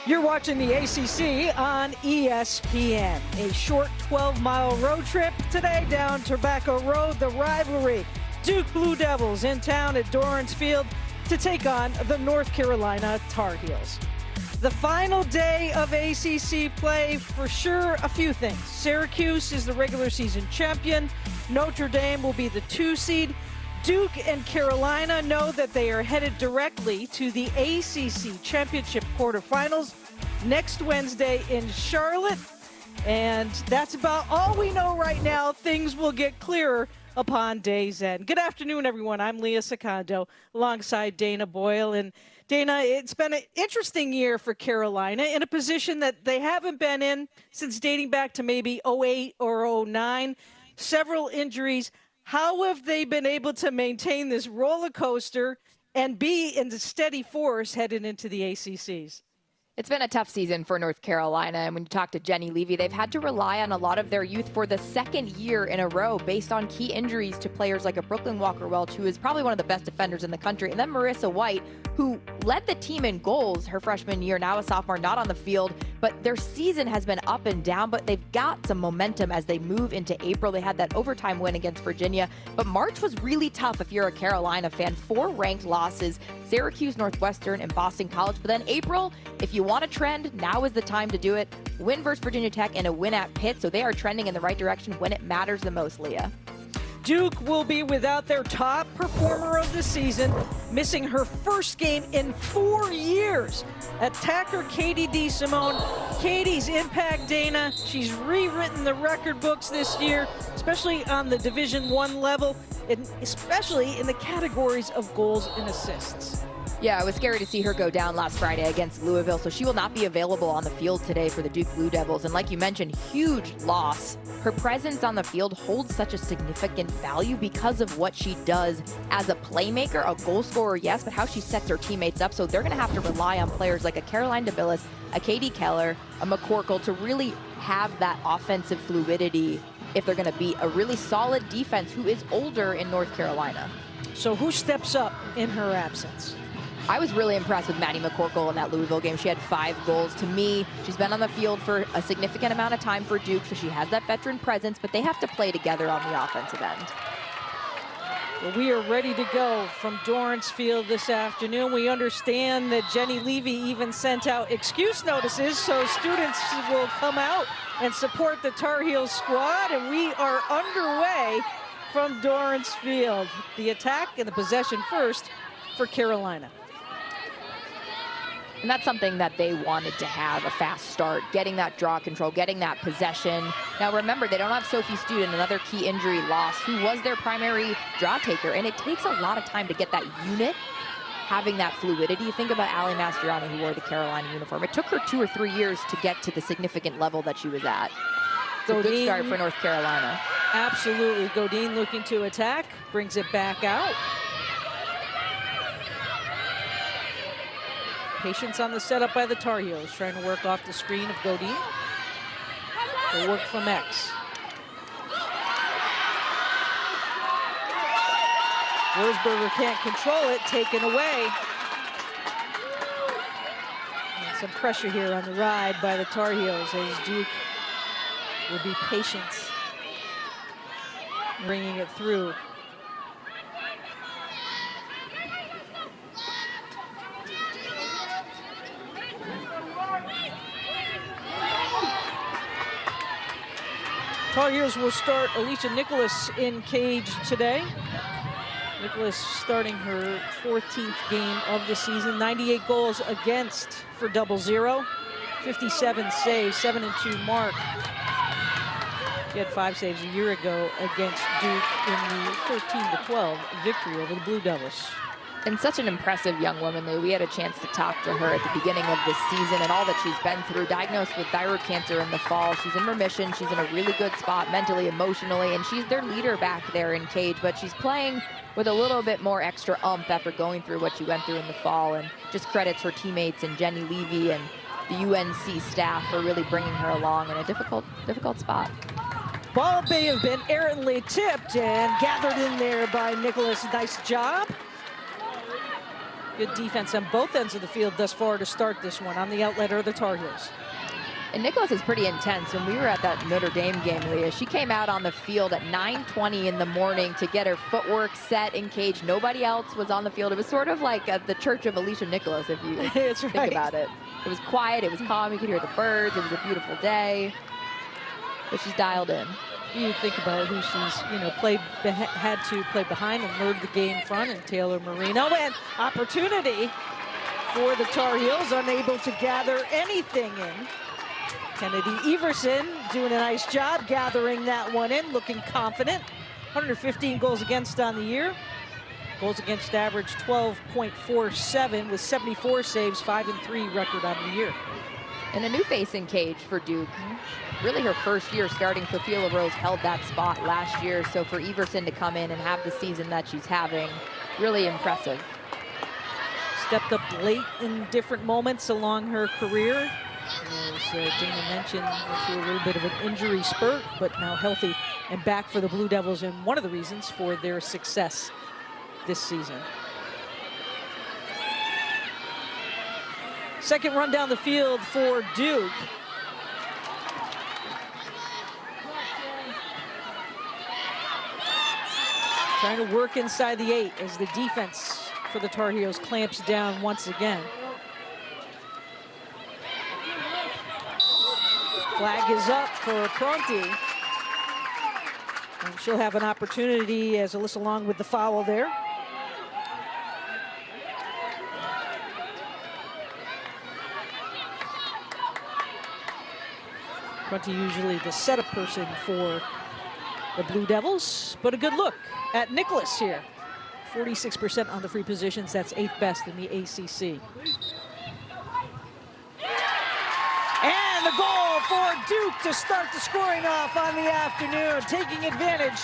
You're watching the ACC on ESPN. A short 12-mile road trip today down Tobacco Road. The rivalry, Duke Blue Devils in town at Dorrance Field to take on the North Carolina Tar Heels. The final day of ACC play, for sure, a few things. Syracuse is the regular season champion. Notre Dame will be the 2 seed. Duke and Carolina know that they are headed directly to the ACC Championship quarterfinals next Wednesday in Charlotte. And that's about all we know right now. Things will get clearer upon day's end. Good afternoon, everyone. I'm Leah Secondo alongside Dana Boyle. And Dana, it's been an interesting year for Carolina in a position that they haven't been in since dating back to maybe 08 or 09. Several injuries. How have they been able to maintain this roller coaster and be in the steady force headed into the ACCs? It's been a tough season for North Carolina, and when you talk to Jenny Levy, they've had to rely on a lot of their youth for the second year in a row based on key injuries to players like a Brooklyn Walker-Welch, who is probably one of the best defenders in the country, and then Marissa White, who led the team in goals her freshman year, now a sophomore, not on the field, but their season has been up and down, but they've got some momentum as they move into April. They had that overtime win against Virginia, but March was really tough if you're a Carolina fan. 4 ranked losses, Syracuse, Northwestern, and Boston College, but then April, if you want a trend, now is the time to do it. Win versus Virginia Tech and a win at Pitt, so they are trending in the right direction when it matters the most, Leah. Duke will be without their top performer of the season, missing her first game in 4 years. Attacker Katie DeSimone. Katie's impact, Dana, she's rewritten the record books this year, especially on the Division I level, and especially in the categories of goals and assists. Yeah, it was scary to see her go down last Friday against Louisville, so she will not be available on the field today for the Duke Blue Devils. And like you mentioned, huge loss. Her presence on the field holds such a significant value because of what she does as a playmaker, a goal scorer, yes, but how she sets her teammates up. So they're going to have to rely on players like a Caroline DeBillis, a Katie Keller, a McCorkle to really have that offensive fluidity if they're going to beat a really solid defense who is older in North Carolina. So who steps up in her absence? I was really impressed with Maddie McCorkle in that Louisville game. She had 5 goals. To me, she's been on the field for a significant amount of time for Duke, so she has that veteran presence, but they have to play together on the offensive end. Well, we are ready to go from Dorrance Field this afternoon. We understand that Jenny Levy even sent out excuse notices so students will come out and support the Tar Heels squad, and we are underway from Dorrance Field. The attack and the possession first for Carolina. And that's something that they wanted to have, a fast start, getting that draw control, getting that possession. Now remember, they don't have Sophie Student, another key injury loss, who was their primary draw taker. And it takes a lot of time to get that unit, having that fluidity. Think about Allie Mastriani, who wore the Carolina uniform. It took her 2 or 3 years to get to the significant level that she was at. It's a good start for North Carolina. Absolutely. Godine looking to attack, brings it back out. Patience on the setup by the Tar Heels, trying to work off the screen of Godine. The work from X. Wurzburger can't control it, taken away. And some pressure here on the ride by the Tar Heels as Duke will be patient, bringing it through. Tar Heels will start Alicia Nicholas in cage today. Nicholas starting her 14th game of the season. 98 goals against for 0-0. 57 saves, 7-2 mark. She had 5 saves a year ago against Duke in the 13-12 victory over the Blue Devils. And such an impressive young woman, Lou. We had a chance to talk to her at the beginning of this season and all that she's been through. Diagnosed with thyroid cancer in the fall. She's in remission. She's in a really good spot mentally, emotionally, and she's their leader back there in cage. But she's playing with a little bit more extra oomph after going through what she went through in the fall, and just credits her teammates and Jenny Levy and the UNC staff for really bringing her along in a difficult spot. Ball may have been errantly tipped and gathered in there by Nicholas. Nice job. Good defense on both ends of the field thus far to start this one. On the outlet are the Tar Heels. And Nicholas is pretty intense. When we were at that Notre Dame game, Leah, she came out on the field at 9:20 in the morning to get her footwork set in cage. Nobody else was on the field. It was sort of like the church of Alicia Nicholas, if you think about it. It was quiet, it was calm, you could hear the birds, it was a beautiful day. But she's dialed in. You think about who she's, had to play behind and learn the game front, and Taylor Marino. And opportunity for the Tar Heels, unable to gather anything in. Kennedy Everson doing a nice job gathering that one in, looking confident. 115 goals against on the year. Goals against average 12.47 with 74 saves, 5-3 record on the year. And a new face in cage for Duke. Really her first year starting. Sophia LaRose held that spot last year. So for Everson to come in and have the season that she's having, really impressive. Stepped up late in different moments along her career. As Dana mentioned, went through a little bit of an injury spurt, but now healthy and back for the Blue Devils, and one of the reasons for their success this season. Second run down the field for Duke. Trying to work inside the 8 as the defense for the Tar Heels clamps down once again. Flag is up for Pronti. And she'll have an opportunity as Alyssa Long with the foul there. Pronti usually the setup person for the Blue Devils, but a good look at Nicholas here. 46% on the free positions, that's 8th best in the ACC. And the goal for Duke to start the scoring off on the afternoon, taking advantage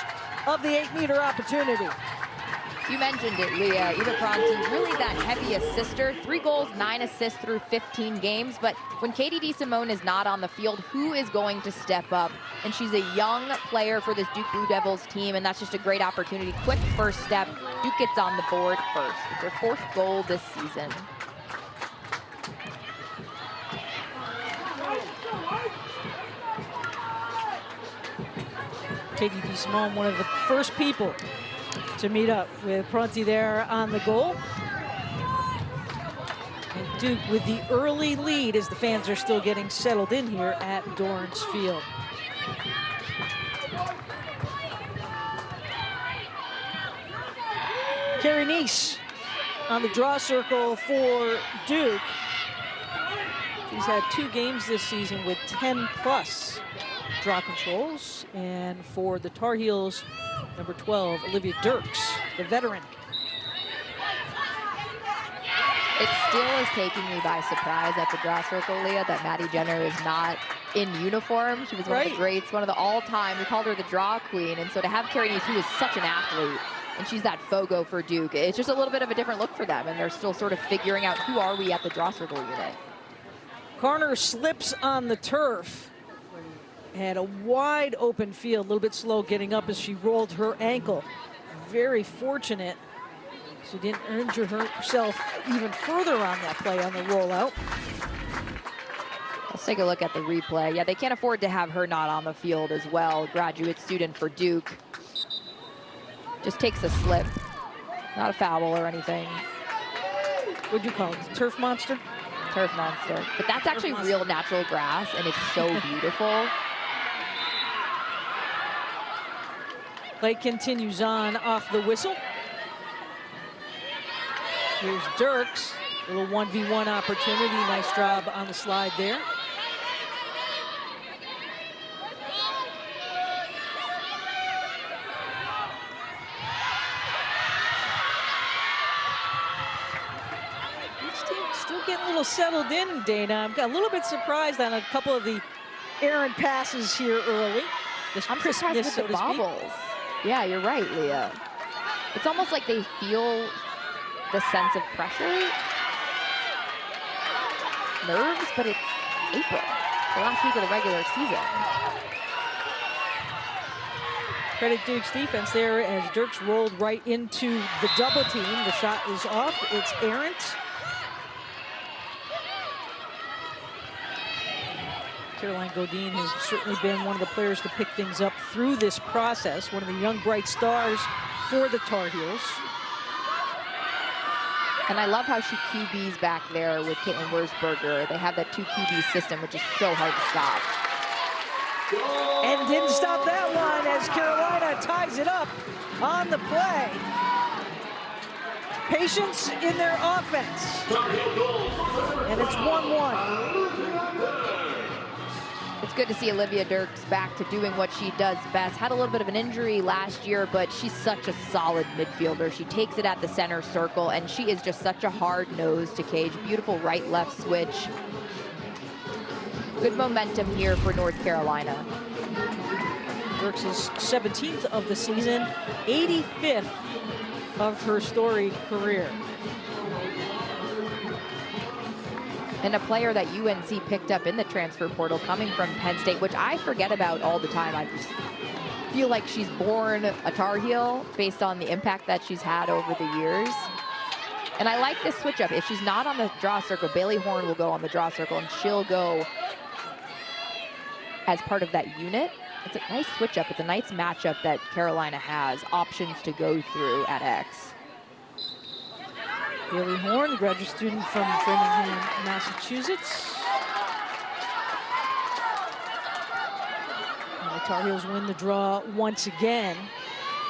of the 8-meter opportunity. You mentioned it, Leah. Eva Pronti, really that heavy assister. 3 goals, 9 assists through 15 games. But when Katie DeSimone is not on the field, who is going to step up? And she's a young player for this Duke Blue Devils team, and that's just a great opportunity. Quick first step. Duke gets on the board first. It's her 4th goal this season. Katie DeSimone, one of the first people to meet up with Pronti there on the goal. And Duke with the early lead as the fans are still getting settled in here at Dorrance Field. Carrie Neese on the draw circle for Duke. She's had 2 games this season with 10+ draw controls. And for the Tar Heels, number 12, Olivia Dirks, the veteran. It still is taking me by surprise at the draw circle, Leah, that Maddie Jenner is not in uniform. She was one of the greats, one of the all-time. We called her the draw queen. And so to have Carrie Neese, who is such an athlete, and she's that Fogo for Duke, it's just a little bit of a different look for them. And they're still sort of figuring out who are we at the draw circle unit. Carner slips on the turf. Had a wide open field, a little bit slow getting up as she rolled her ankle. Very fortunate she didn't injure herself even further on that play on the rollout. Let's take a look at the replay. Yeah, they can't afford to have her not on the field as well. Graduate student for Duke. Just takes a slip. Not a foul or anything. What'd you call it? Turf monster? Turf monster. But that's actually real natural grass, and it's so beautiful. Play continues on off the whistle. Here's Dirks, little 1v1 opportunity. Nice job on the slide there. Each team still getting a little settled in, Dana. I'm a little bit surprised on a couple of the errant passes here early. I'm surprised with the bobbles. Yeah, you're right, Leah. It's almost like they feel the sense of pressure. Nerves, but it's April, the last week of the regular season. Credit Duke's defense there as Dirks rolled right into the double team. The shot is off. It's errant. Caroline Godine has certainly been one of the players to pick things up through this process. One of the young bright stars for the Tar Heels. And I love how she QBs back there with Caitlin Wurzberger. They have that 2 QB system, which is so hard to stop. And didn't stop that one as Carolina ties it up on the play. Patience in their offense. And it's 1-1. It's good to see Olivia Dirks back to doing what she does best. Had a little bit of an injury last year, but she's such a solid midfielder. She takes it at the center circle, and she is just such a hard nose to cage. Beautiful right-left switch. Good momentum here for North Carolina. Dirks is 17th of the season, 85th of her storied career. And a player that UNC picked up in the transfer portal coming from Penn State, which I forget about all the time. I just feel like she's born a Tar Heel based on the impact that she's had over the years. And I like this switch up. If she's not on the draw circle, Bailey Horn will go on the draw circle, and she'll go as part of that unit. It's a nice switch up. It's a nice matchup that Carolina has options to go through at X. Bailey Horn, graduate student from Framingham, Massachusetts. And the Tar Heels win the draw once again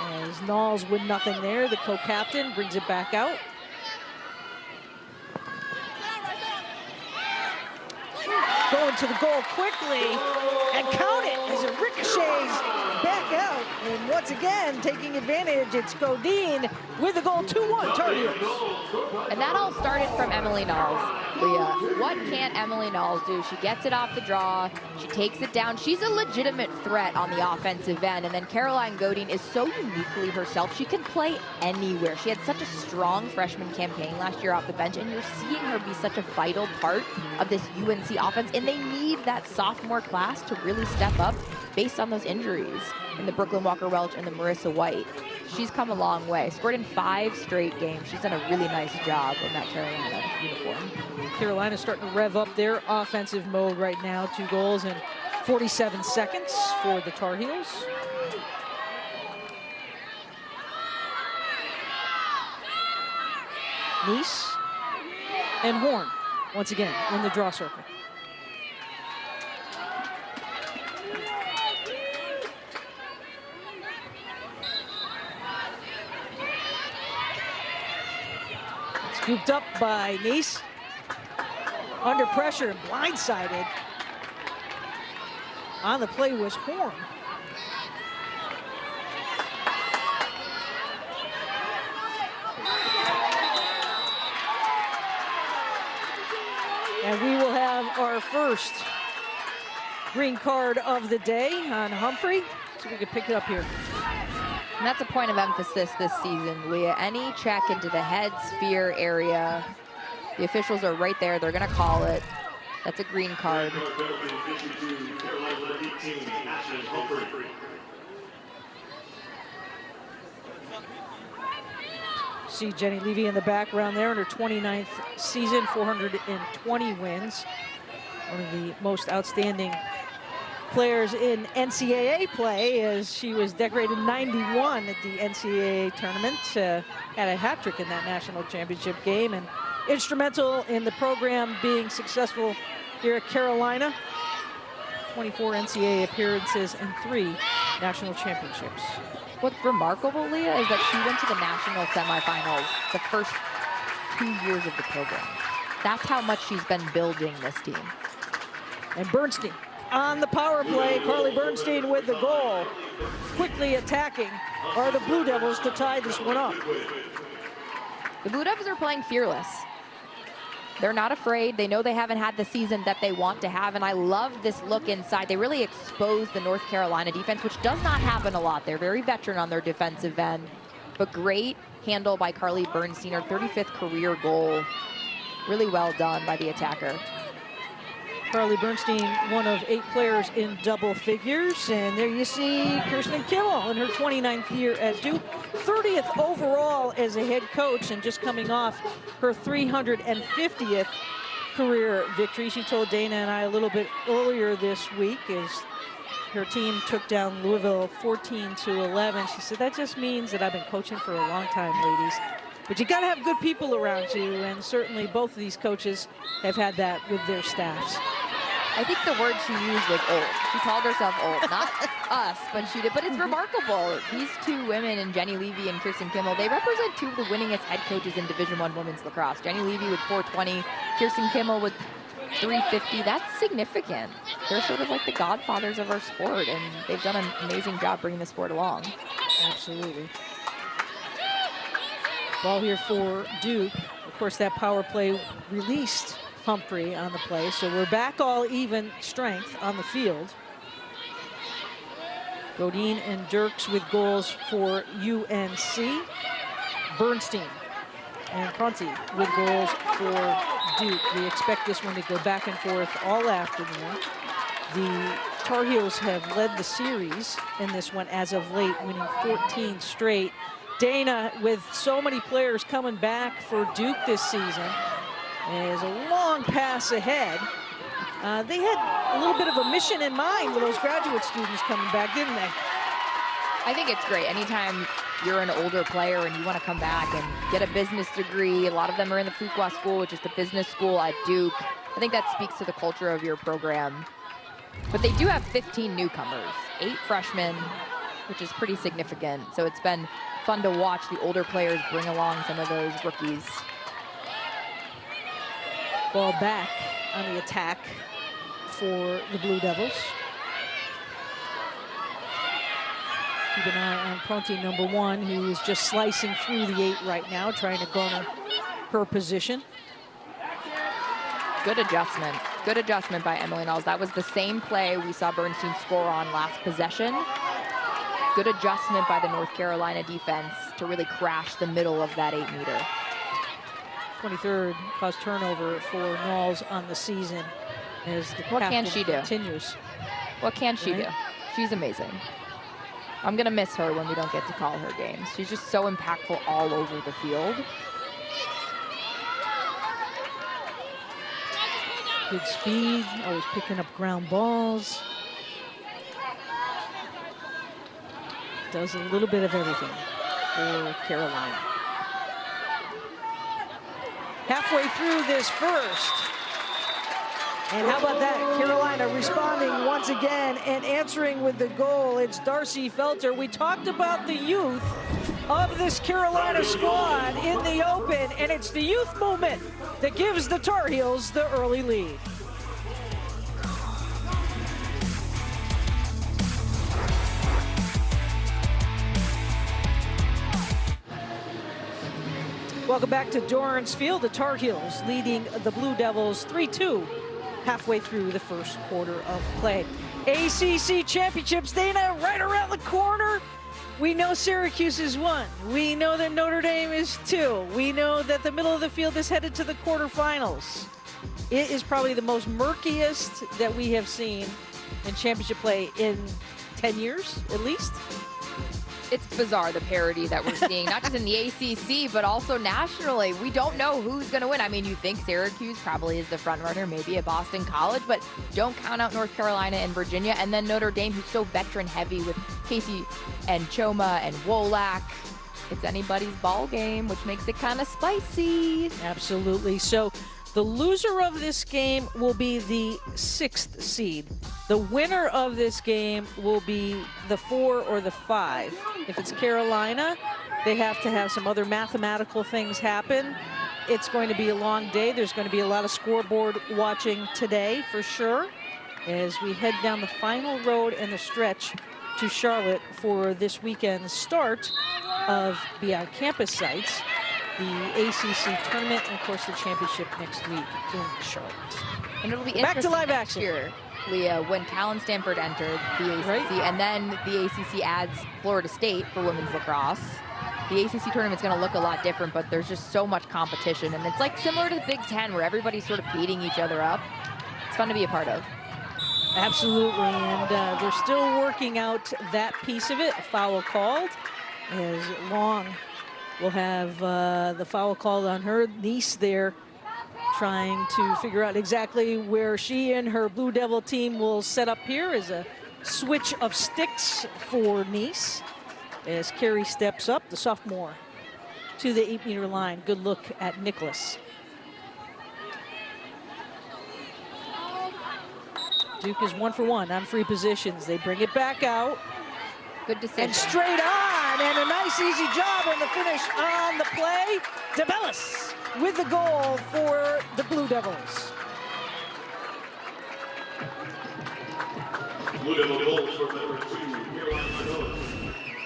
as Knowles win nothing there. The co-captain brings it back out. Going to the goal quickly and count it as it ricochets back out. And once again, taking advantage, it's Godine with the goal, 2-1 Tar Heels. And that all started from Emily Knowles, Leah. What can't Emily Knowles do? She gets it off the draw, she takes it down. She's a legitimate threat on the offensive end. And then Caroline Godine is so uniquely herself. She can play anywhere. She had such a strong freshman campaign last year off the bench, and you're seeing her be such a vital part of this UNC offense. And they need that sophomore class to really step up based on those injuries in the Brooklyn Walker-Welch and the Marissa White. She's come a long way. Scored in 5 straight games. She's done a really nice job in that Carolina uniform. Carolina's starting to rev up their offensive mode right now. 2 goals in 47 seconds for the Tar Heels. Nice and Horn once again in the draw circle. Scooped up by Nice. Under pressure and blindsided. On the play was Horn. And we will have our first green card of the day on Humphrey. So we can pick it up here. And that's a point of emphasis this season, Leah. Any check into the head sphere area, the officials are right there. They're going to call it. That's a green card. See Jenny Levy in the background there in her 29th season, 420 wins. One of the most outstanding players in NCAA play, as she was decorated 91 at the NCAA tournament. Had a hat trick in that national championship game and instrumental in the program being successful here at Carolina. 24 NCAA appearances and 3 national championships. What's remarkable, Leah, is that she went to the national semifinals the first 2 years of the program. That's how much she's been building this team. And Bernstein on the power play. Carly Bernstein with the goal. Quickly attacking are the Blue Devils to tie this one up. The Blue Devils are playing fearless. They're not afraid. They know they haven't had the season that they want to have, and I love this look inside. They really expose the North Carolina defense, which does not happen a lot. They're very veteran on their defensive end, but great handle by Carly Bernstein, her 35th career goal. Really well done by the attacker. Carly Bernstein, one of 8 players in double figures. And there you see Kirsten Kimmel in her 29th year at Duke, 30th overall as a head coach, and just coming off her 350th career victory. She told Dana and I a little bit earlier this week as her team took down Louisville 14-11. She said, that just means that I've been coaching for a long time, ladies. But you got to have good people around you, and certainly both of these coaches have had that with their staffs. I think the word she used was old. She called herself old, not us, but she did. But it's remarkable. These 2 women, and Jenny Levy and Kirsten Kimmel, they represent 2 of the winningest head coaches in Division I women's lacrosse. Jenny Levy with 420, Kirsten Kimmel with 350. That's significant. They're sort of like the godfathers of our sport, and they've done an amazing job bringing the sport along. Absolutely. Ball here for Duke. Of course, that power play released Humphrey on the play, so we're back all even strength on the field. Godine and Dirks with goals for UNC. Bernstein and Conti with goals for Duke. We expect this one to go back and forth all afternoon. The Tar Heels have led the series in this one as of late, winning 14 straight. Dana, with so many players coming back for Duke this season, is a long pass ahead. They had a little bit of a mission in mind with those graduate students coming back, didn't they? I think it's great. Anytime you're an older player and you want to come back and get a business degree, a lot of them are in the Fuqua School, which is the business school at Duke. I think that speaks to the culture of your program. But they do have 15 newcomers, 8 freshmen, which is pretty significant. So it's been fun to watch the older players bring along some of those rookies. Ball back on the attack for the Blue Devils. Keep an eye on Pronti, number 1, who is just slicing through the 8 right now, trying to garner her position. Good adjustment. Good adjustment by Emily Knowles. That was the same play we saw Bernstein score on last possession. Good adjustment by the North Carolina defense to really crash the middle of that 8-meter. 23rd caused turnover for Knowles on the season as the What can she do? Continues. What can she do? She's amazing. I'm going to miss her when we don't get to call her games. She's just so impactful all over the field. Good speed, always picking up ground balls. Does a little bit of everything for Carolina. Halfway through this first. And how about that? Carolina responding once again and answering with the goal. It's Darcy Felter. We talked about the youth of this Carolina squad in the open, and it's the youth movement that gives the Tar Heels the early lead. Welcome back to Dorrance Field. The Tar Heels leading the Blue Devils 3-2 halfway through the first quarter of play. ACC Championships, Dana, right around the corner. We know Syracuse is 1. We know that Notre Dame is 2. We know that the middle of the field is headed to the quarterfinals. It is probably the most murkiest that we have seen in championship play in 10 years, at least. It's bizarre, the parity that we're seeing, not just in the ACC, but also nationally. We don't know who's going to win. I mean, you think Syracuse probably is the front runner, maybe at Boston College, but don't count out North Carolina and Virginia. And then Notre Dame, who's so veteran heavy with Casey and Choma and Wolak. It's anybody's ball game, which makes it kind of spicy. Absolutely. So the loser of this game will be the 6th seed. The winner of this game will be the 4 or the 5. If it's Carolina, they have to have some other mathematical things happen. It's going to be a long day. There's going to be a lot of scoreboard watching today for sure, as we head down the final road and the stretch to Charlotte for this weekend's start of Beyond Campus sites, the ACC Tournament, and of course the championship next week in Charlotte. And it'll be back to live next action year, Leah, when Cal and Stanford entered the ACC, right, and then the ACC adds Florida State for women's lacrosse. The ACC tournament's going to look a lot different, but there's just so much competition, and it's like similar to the Big Ten, where everybody's sort of beating each other up. it's fun to be a part of. Absolutely, and they're still working out that piece of it. A foul called, as Long will have the foul called on her niece there, trying to figure out exactly where she and her Blue Devil team will set up here. Is a switch of sticks for Nice as Carey steps up, the sophomore, to the 8-meter line. Good look at Nicholas. Duke is 1 for 1 on free positions. They bring it back out. Good decision. And straight on, and a nice easy job on the finish on the play. DeBellis with the goal for the Blue Devils. Blue Devil goal for number 2, Caroline DeBellis.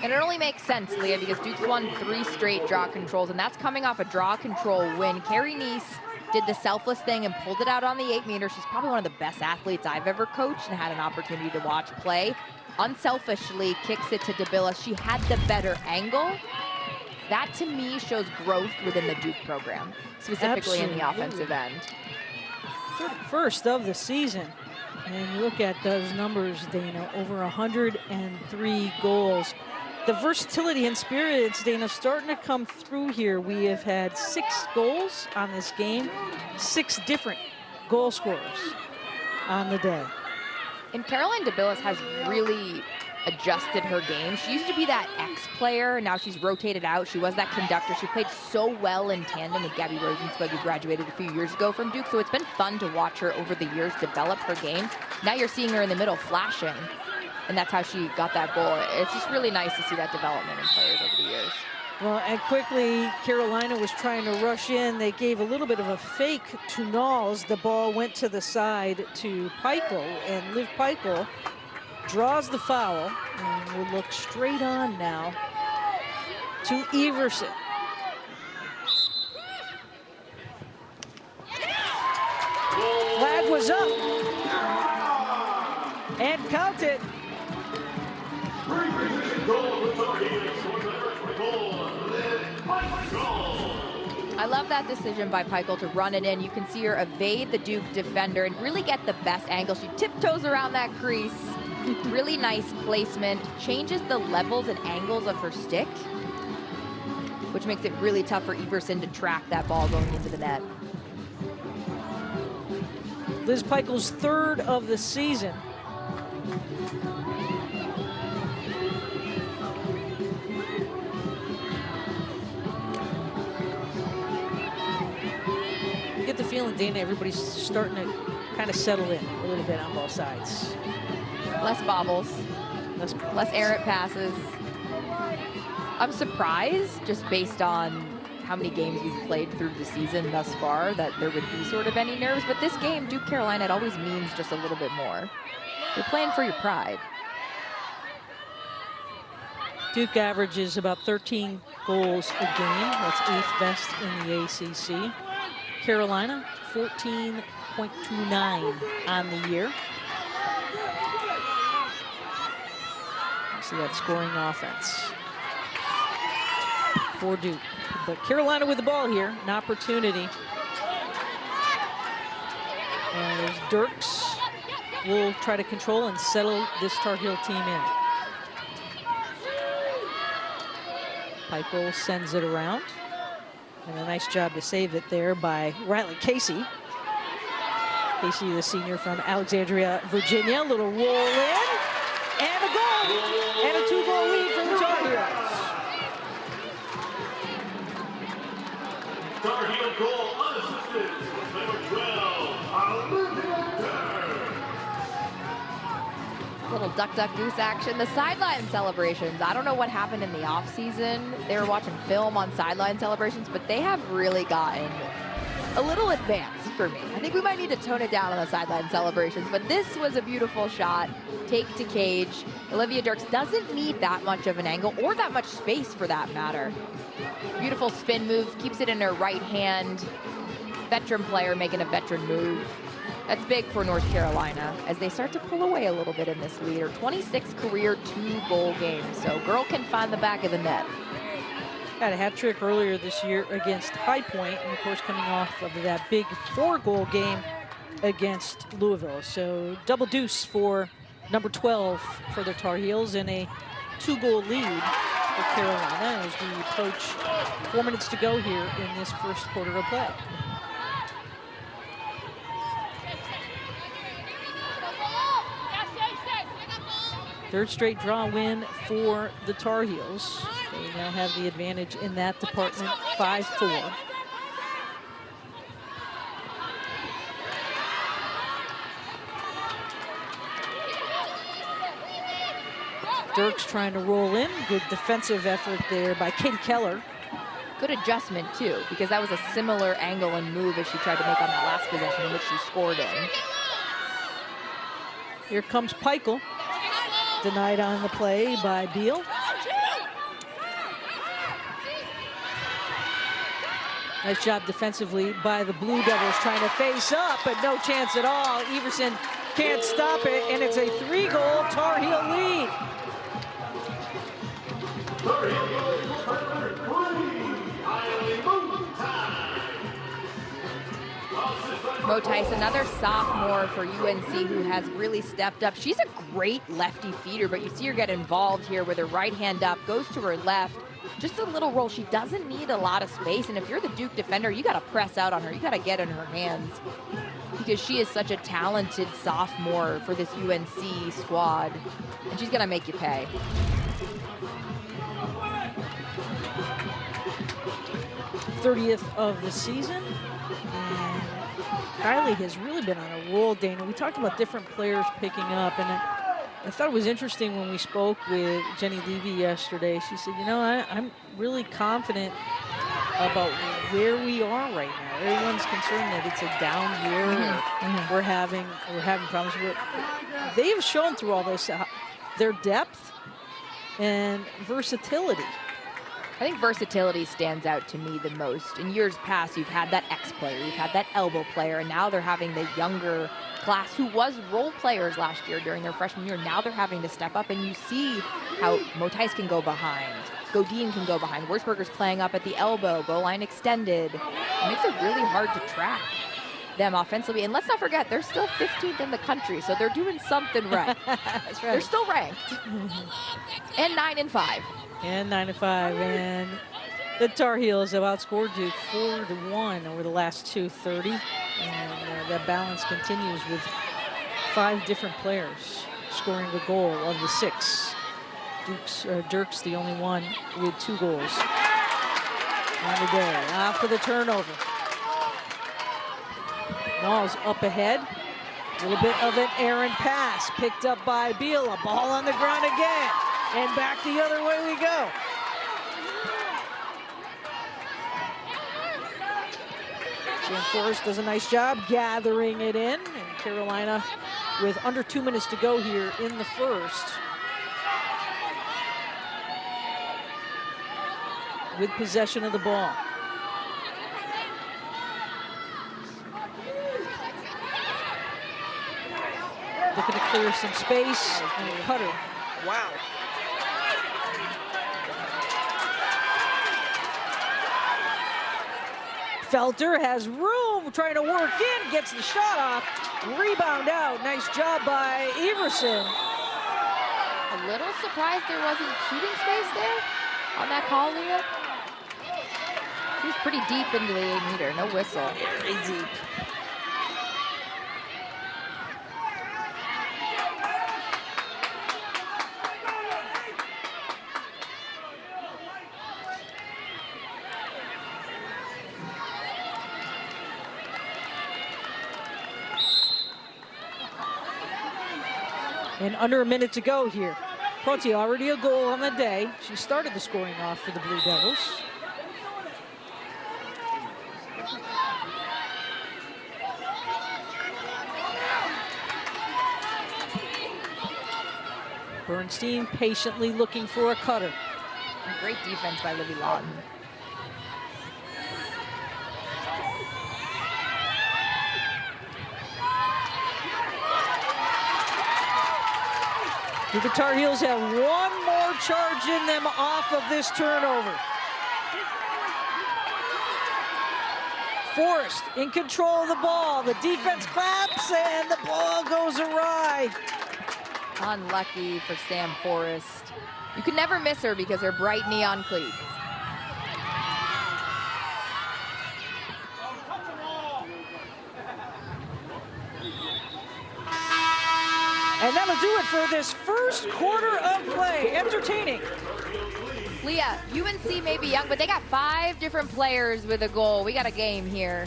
And it only makes sense, Leah, because Duke's won 3 straight draw controls, and that's coming off a draw control win. Carey Nice did the selfless thing and pulled it out on the 8-meter. She's probably one of the best athletes I've ever coached and had an opportunity to watch play. Unselfishly kicks it to DeBellis. She had the better angle. That, to me, shows growth within the Duke program, specifically in the offensive end. First of the season. And you look at those numbers, Dana, over 103 goals. The versatility and spirit, Dana, starting to come through here. We have had 6 goals on this game, 6 different goal scorers on the day. And Caroline DeBellis has really adjusted her game. She used to be that X player, now she's rotated out. She was that conductor. She played so well in tandem with Gabby Rosenzweig, who graduated a few years ago from Duke. So it's been fun to watch her over the years develop her game. Now you're seeing her in the middle flashing, and that's how she got that goal. It's just really nice to see that development in players over the years. Well, and quickly, Carolina was trying to rush in. They gave a little bit of a fake to Knowles. The ball went to the side to Pikiell, and Liv Pikiell draws the foul, and will look straight on now to Everson. Flag was up, and counted. I love that decision by Pikiell to run it in. You can see her evade the Duke defender and really get the best angle. She tiptoes around that crease. Really nice placement. Changes the levels and angles of her stick, which makes it really tough for Everson to track that ball going into the net. Liz Pikiell's 3rd of the season. You get the feeling, Dana, everybody's starting to kind of settle in a little bit on both sides. Less bobbles, less errant passes. I'm surprised, just based on how many games we've played through the season thus far, that there would be sort of any nerves. But this game, Duke Carolina, it always means just a little bit more. You're playing for your pride. Duke averages about 13 goals a game. That's 8th best in the ACC. Carolina, 14.29 on the year. See that scoring offense for Duke. But Carolina with the ball here, an opportunity. And as Dirks will try to control and settle this Tar Heel team in. Pikiell sends it around. And a nice job to save it there by Riley Casey. Casey, the senior from Alexandria, Virginia. Little roll in. And a goal. And a 2-goal lead for the Tar Heels. Tar Heel goal unassisted. Number 12, Olivia. Little duck, duck, goose action. The sideline celebrations. I don't know what happened in the offseason. They were watching film on sideline celebrations, but they have really gotten a little advanced for me. I think we might need to tone it down on the sideline celebrations, but this was a beautiful shot. Take to cage. Olivia Dirks doesn't need that much of an angle or that much space for that matter. Beautiful spin move, keeps it in her right hand. Veteran player making a veteran move. That's big for North Carolina as they start to pull away a little bit in this lead. Her 26th career 2-goal game, so girl can find the back of the net. Had a hat trick earlier this year against High Point, and of course coming off of that big 4-goal game against Louisville. So double deuce for number 12 for the Tar Heels and a 2-goal lead for Carolina as we approach 4 minutes to go here in this first quarter of play. Third straight draw win for the Tar Heels. They now have the advantage in that department, 5-4. Dirks trying to roll in. Good defensive effort there by Katie Keller. Good adjustment, too, because that was a similar angle and move as she tried to make on that last possession, which she scored in. Here comes Pikiell. Denied on the play by Beal. Nice job defensively by the Blue Devils trying to face up, but no chance at all. Everson can't stop it, and it's a 3-goal Tar Heel lead. Mo Tice, another sophomore for UNC who has really stepped up. She's a great lefty feeder, but you see her get involved here with her right hand up, goes to her left. Just a little roll. She doesn't need a lot of space, and if you're the Duke defender, you got to press out on her. You got to get in her hands because she is such a talented sophomore for this UNC squad, and she's going to make you pay. '30th of the season. And Kylie has really been on a roll, Dana. We talked about different players picking up, and I thought it was interesting when we spoke with Jenny Levy yesterday. She said, you know, I'm really confident about where we are right now. Everyone's concerned that it's a down year. We're having problems. They have shown through all this their depth and versatility. I think versatility stands out to me the most. In years past, you've had that X player, you've had that elbow player, and now they're having the younger class who was role players last year during their freshman year. Now they're having to step up, and you see how Mo Tice can go behind. Godine can go behind. Wurzburger's playing up at the elbow, goal line extended. It makes it really hard to track them offensively. And let's not forget, they're still 15th in the country, so they're doing something right. That's right. They're still ranked. And 9-5. And 9-5, and the Tar Heels have outscored Duke 4-1 over the last 2:30, and that balance continues with 5 different players scoring a goal of the 6. Dirk's the only one with 2 goals on the day. After the turnover, Knowles up ahead. A little bit of an errant pass picked up by Beal. A ball on the ground again. And back the other way we go. Jan Forrest does a nice job gathering it in. And Carolina, with under 2 minutes to go here in the first, with possession of the ball. Looking to clear some space. And Cutter. Wow. Felter has room, trying to work in, gets the shot off, rebound out. Nice job by Everson. A little surprised there wasn't shooting space there on that call, Leah. He was pretty deep into the 8-meter, no whistle. Very deep. And under a minute to go here. Proti already a goal on the day. She started the scoring off for the Blue Devils. Bernstein patiently looking for a cutter. Great defense by Livy Lawton. The Tar Heels have one more charge in them off of this turnover. Forrest in control of the ball. The defense claps and the ball goes awry. Unlucky for Sam Forrest. You can never miss her because her bright neon cleats. And that'll do it for this first quarter of play. Entertaining. Leah, UNC may be young, but they got 5 different players with a goal. We got a game here.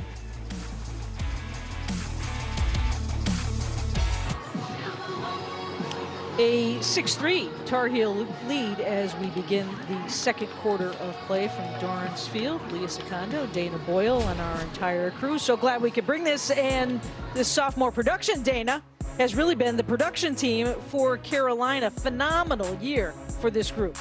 A 6-3 Tar Heel lead as we begin the second quarter of play from Dorrance Field. Leah Secondo, Dana Boyle, and our entire crew. So glad we could bring this. And this sophomore production, Dana, has really been the production team for Carolina. Phenomenal year for this group.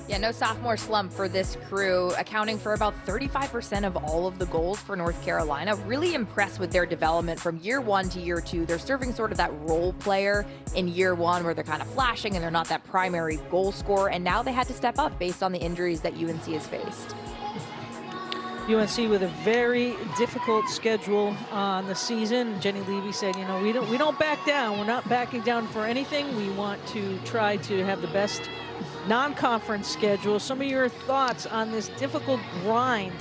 Yeah, no sophomore slump for this crew, accounting for about 35% of all of the goals for North Carolina. Really impressed with their development from year 1 to year 2. They're serving sort of that role player in year 1 where they're kind of flashing and they're not that primary goal scorer. And now they had to step up based on the injuries that UNC has faced. UNC with a very difficult schedule on the season. Jenny Levy said, you know, we don't back down. We're not backing down for anything. We want to try to have the best non-conference schedule. Some of your thoughts on this difficult grind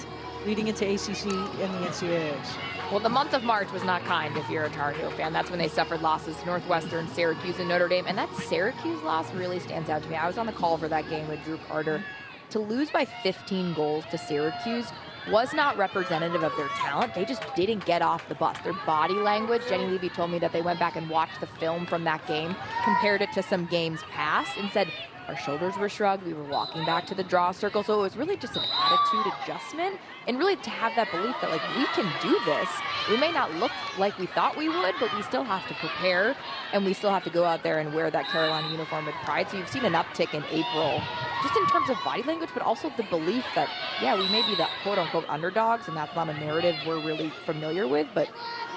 leading into ACC and the NCAAs? Well, the month of March was not kind if you're a Tar Heel fan. That's when they suffered losses to Northwestern, Syracuse, and Notre Dame. And that Syracuse loss really stands out to me. I was on the call for that game with Drew Carter. To lose by 15 goals to Syracuse was not representative of their talent. They just didn't get off the bus. Their body language, Jenny Levy told me that they went back and watched the film from that game, compared it to some games past, and said, our shoulders were shrugged, we were walking back to the draw circle. So it was really just an attitude adjustment, and really to have that belief that, like, we can do this. We may not look like we thought we would, but we still have to prepare, and we still have to go out there and wear that Carolina uniform with pride. So you've seen an uptick in April, just in terms of body language, but also the belief that, yeah, we may be the quote-unquote underdogs, and that's not a narrative we're really familiar with, but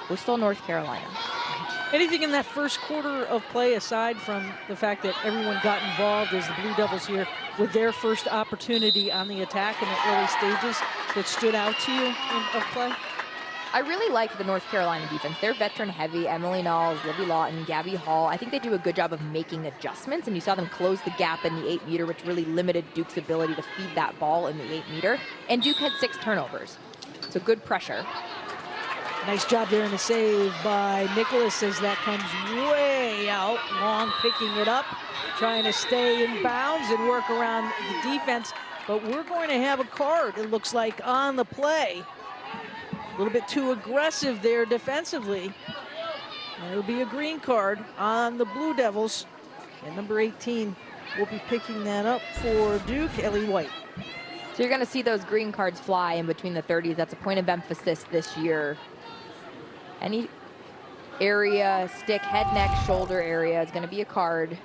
we're still North Carolina. Anything in that first quarter of play, aside from the fact that everyone got involved as the Blue Devils here with their first opportunity on the attack in the early stages, that stood out to you of play? I really like the North Carolina defense. They're veteran heavy. Emily Knowles, Libby Lawton, Gabby Hall. I think they do a good job of making adjustments, and you saw them close the gap in the 8-meter, which really limited Duke's ability to feed that ball in the 8-meter. And Duke had 6 turnovers, so good pressure. Nice job there in the save by Nicholas as that comes way out. Long picking it up, trying to stay in bounds and work around the defense. But we're going to have a card, it looks like, on the play. A little bit too aggressive there defensively. And it'll be a green card on the Blue Devils. And number 18 will be picking that up for Duke, Ellie White. So you're going to see those green cards fly in between the 30s. That's a point of emphasis this year. Any area, stick, head, neck, shoulder area is going to be a card.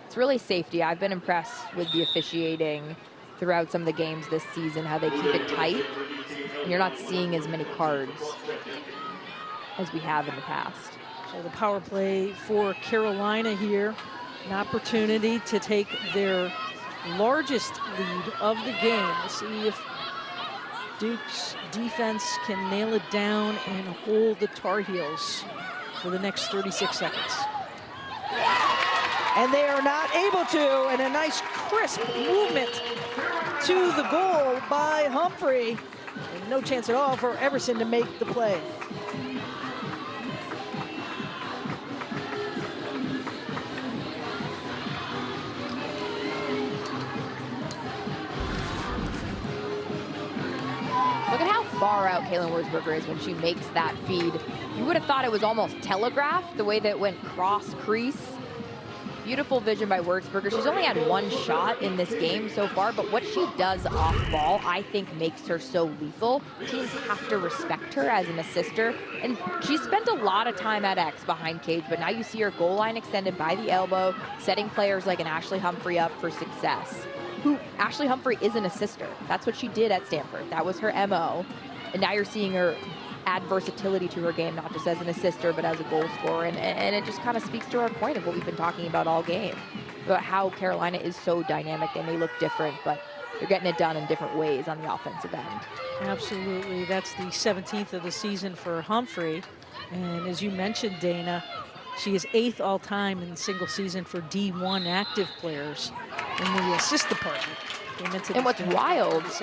It's really safety. I've been impressed with the officiating throughout some of the games this season, how they keep it tight. And you're not seeing as many cards as we have in the past. So the power play for Carolina here. An opportunity to take their largest lead of the game. We'll see if Duke's defense can nail it down and hold the Tar Heels for the next 36 seconds. And they are not able to, and a nice crisp movement to the goal by Humphrey. And no chance at all for Everson to make the play. Look at how far out Kaylin Wurzberger is when she makes that feed. You would have thought it was almost telegraphed, the way that it went cross crease. Beautiful vision by Wurzberger. She's only had 1 shot in this game so far, but what she does off ball, I think, makes her so lethal. Teams have to respect her as an assister, and she spent a lot of time at X behind cage, but now you see her goal line extended by the elbow, setting players like an Ashley Humphrey up for success. Ashley Humphrey is an assister. That's what she did at Stanford. That was her MO. And now you're seeing her add versatility to her game, not just as an assister, but as a goal scorer. And it just kind of speaks to our point of what we've been talking about all game, about how Carolina is so dynamic. They may look different, but they're getting it done in different ways on the offensive end. Absolutely. That's the 17th of the season for Humphrey. And as you mentioned, Dana, she is 8th all-time in the single season for D1 active players in the assist department. And what's wild is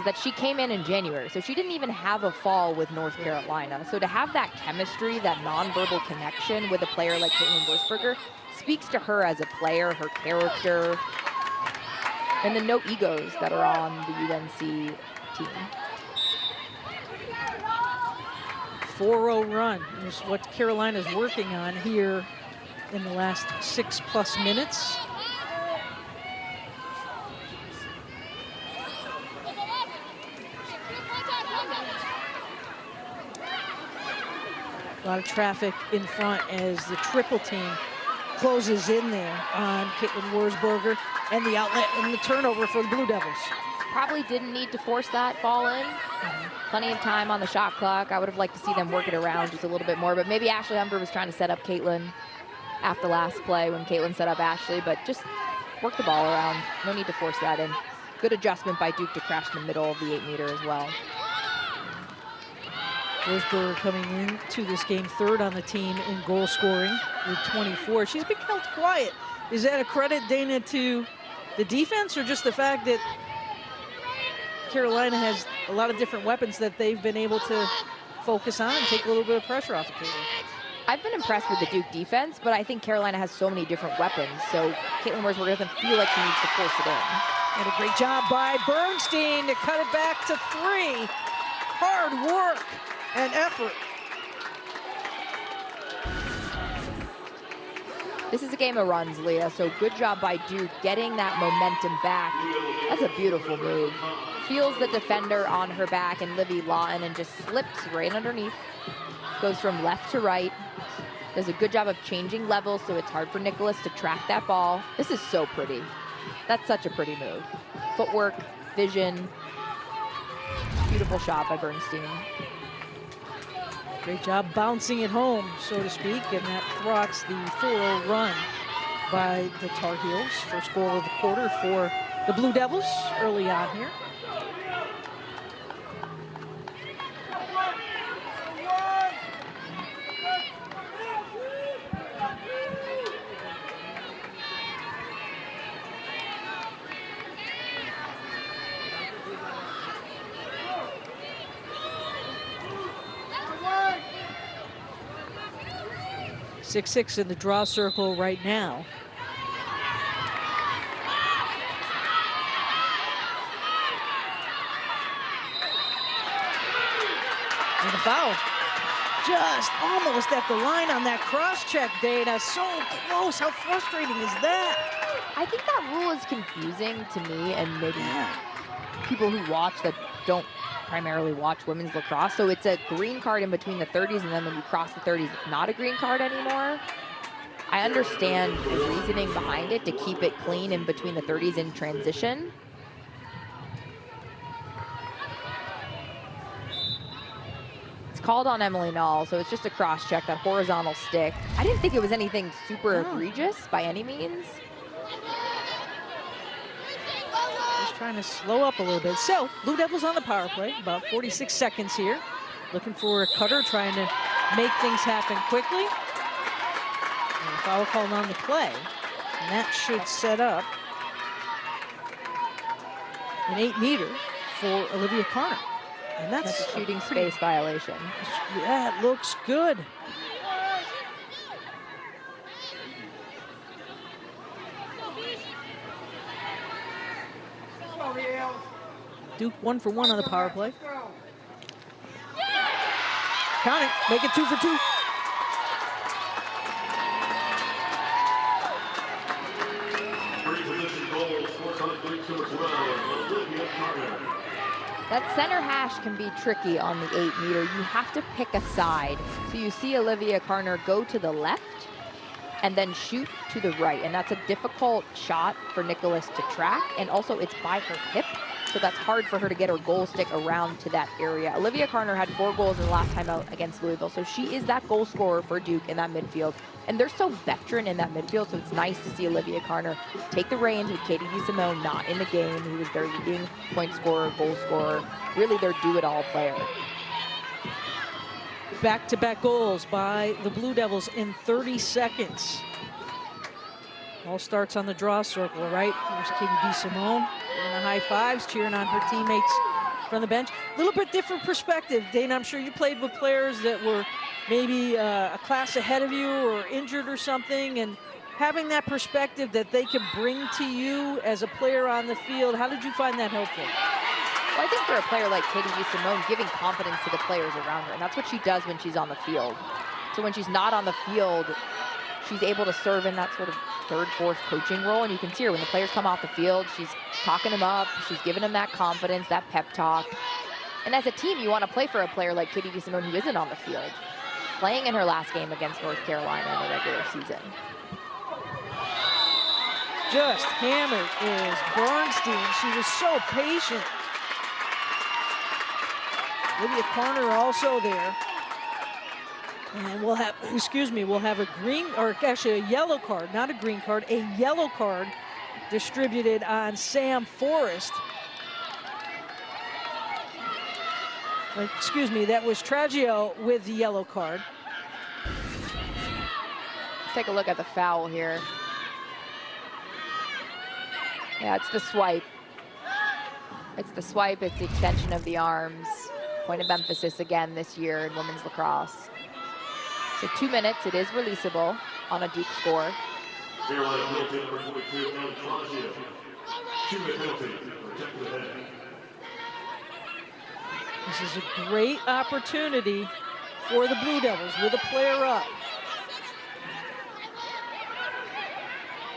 that she came in January, so she didn't even have a fall with North Carolina. So to have that chemistry, that nonverbal connection with a player like Caitlin Wurzberger speaks to her as a player, her character, and the no egos that are on the UNC team. 4-0 run is what Carolina's working on here in the last 6+ minutes. A lot of traffic in front as the triple team closes in there on Caitlin Wurzberger, and the outlet and the turnover for the Blue Devils. Probably didn't need to force that ball in. Plenty of time on the shot clock. I would have liked to see them work it around just a little bit more, but maybe Ashley Humphrey was trying to set up Caitlin after last play when Caitlin set up Ashley, but just work the ball around. No need to force that in. Good adjustment by Duke to crash in the middle of the 8-meter as well. Wurzberger coming into this game 3rd on the team in goal scoring with 24. She's been held quiet. Is that a credit, Dana, to the defense, or just the fact that Carolina has a lot of different weapons that they've been able to focus on and take a little bit of pressure off of Caitlin? I've been impressed with the Duke defense, but I think Carolina has so many different weapons, so Caitlin Wurzberger doesn't feel like she needs to force it in. And a great job by Bernstein to cut it back to 3. Hard work and effort. This is a game of runs, Leah, so good job by Duke getting that momentum back. That's a beautiful move. Feels the defender on her back and Livy Lawton and just slips right underneath. Goes from left to right. Does a good job of changing levels so it's hard for Nicholas to track that ball. This is so pretty. That's such a pretty move. Footwork, vision. Beautiful shot by Bernstein. Great job bouncing it home, so to speak, and that thwarts the 4-0 run by the Tar Heels. First goal of the quarter for the Blue Devils early on here. Six in the draw circle right now. And a foul. Just almost at the line on that cross-check, Dana. So close. How frustrating is that? I think that rule is confusing to me and maybe people who watch that don't primarily watch women's lacrosse. So it's a green card in between the 30s, and then when you cross the 30s, it's not a green card anymore. I understand the reasoning behind it to keep it clean in between the 30s in transition. It's called on Emily Nall, so it's just a cross check, that horizontal stick. I didn't think it was anything super egregious by any means. Trying to slow up a little bit. So, Blue Devils on the power play, about 46 seconds here. Looking for a cutter, trying to make things happen quickly. And a foul called on the play. And that should set up an 8-meter for Olivia Carter. And that's a shooting space violation. Yeah, it looks good. Duke 1 for 1 on the power play. Count it, make it 2 for 2. That center hash can be tricky on the 8-meter. You have to pick a side. So you see Olivia Carner go to the left and then shoot to the right. And that's a difficult shot for Nicholas to track. And also it's by her hip. so that's hard for her to get her goal stick around to that area. Olivia Carner had 4 goals in the last time out against Louisville, so she is that goal scorer for Duke in that midfield. And they're so veteran in that midfield, so it's nice to see Olivia Carner take the reins with Katie DeSimone not in the game, who was their leading point scorer, goal scorer, really their do-it-all player. Back-to-back goals by the Blue Devils in 30 seconds. All starts on the draw circle, right? Here's Katie DeSimone doing the high fives, cheering on her teammates from the bench. A little bit different perspective. Dana, I'm sure you played with players that were maybe a class ahead of you or injured or something, and having that perspective that they can bring to you as a player on the field, how did you find that helpful? Well, I think for a player like Katie DeSimone, giving confidence to the players around her, and that's what she does when she's on the field. So when she's not on the field, she's able to serve in that sort of third, fourth coaching role, and you can see her when the players come off the field, she's talking them up, she's giving them that confidence, that pep talk. And as a team, you want to play for a player like Katie DeSimone who isn't on the field, playing in her last game against North Carolina in the regular season. Just hammered is Bernstein. She was so patient. Olivia Carner also there. And we'll have, we'll have a green, or actually a yellow card, not a green card, a yellow card distributed on Sam Forrest. That was Tragio with the yellow card. Let's take a look at the foul here. Yeah, it's the swipe. It's the swipe, it's the extension of the arms. Point of emphasis again this year in women's lacrosse. So 2 minutes, it is releasable on a Duke score. Carolina penalty number 22, and Tragio. 2-minute penalty, protect the head. This is a great opportunity for the Blue Devils with a player up.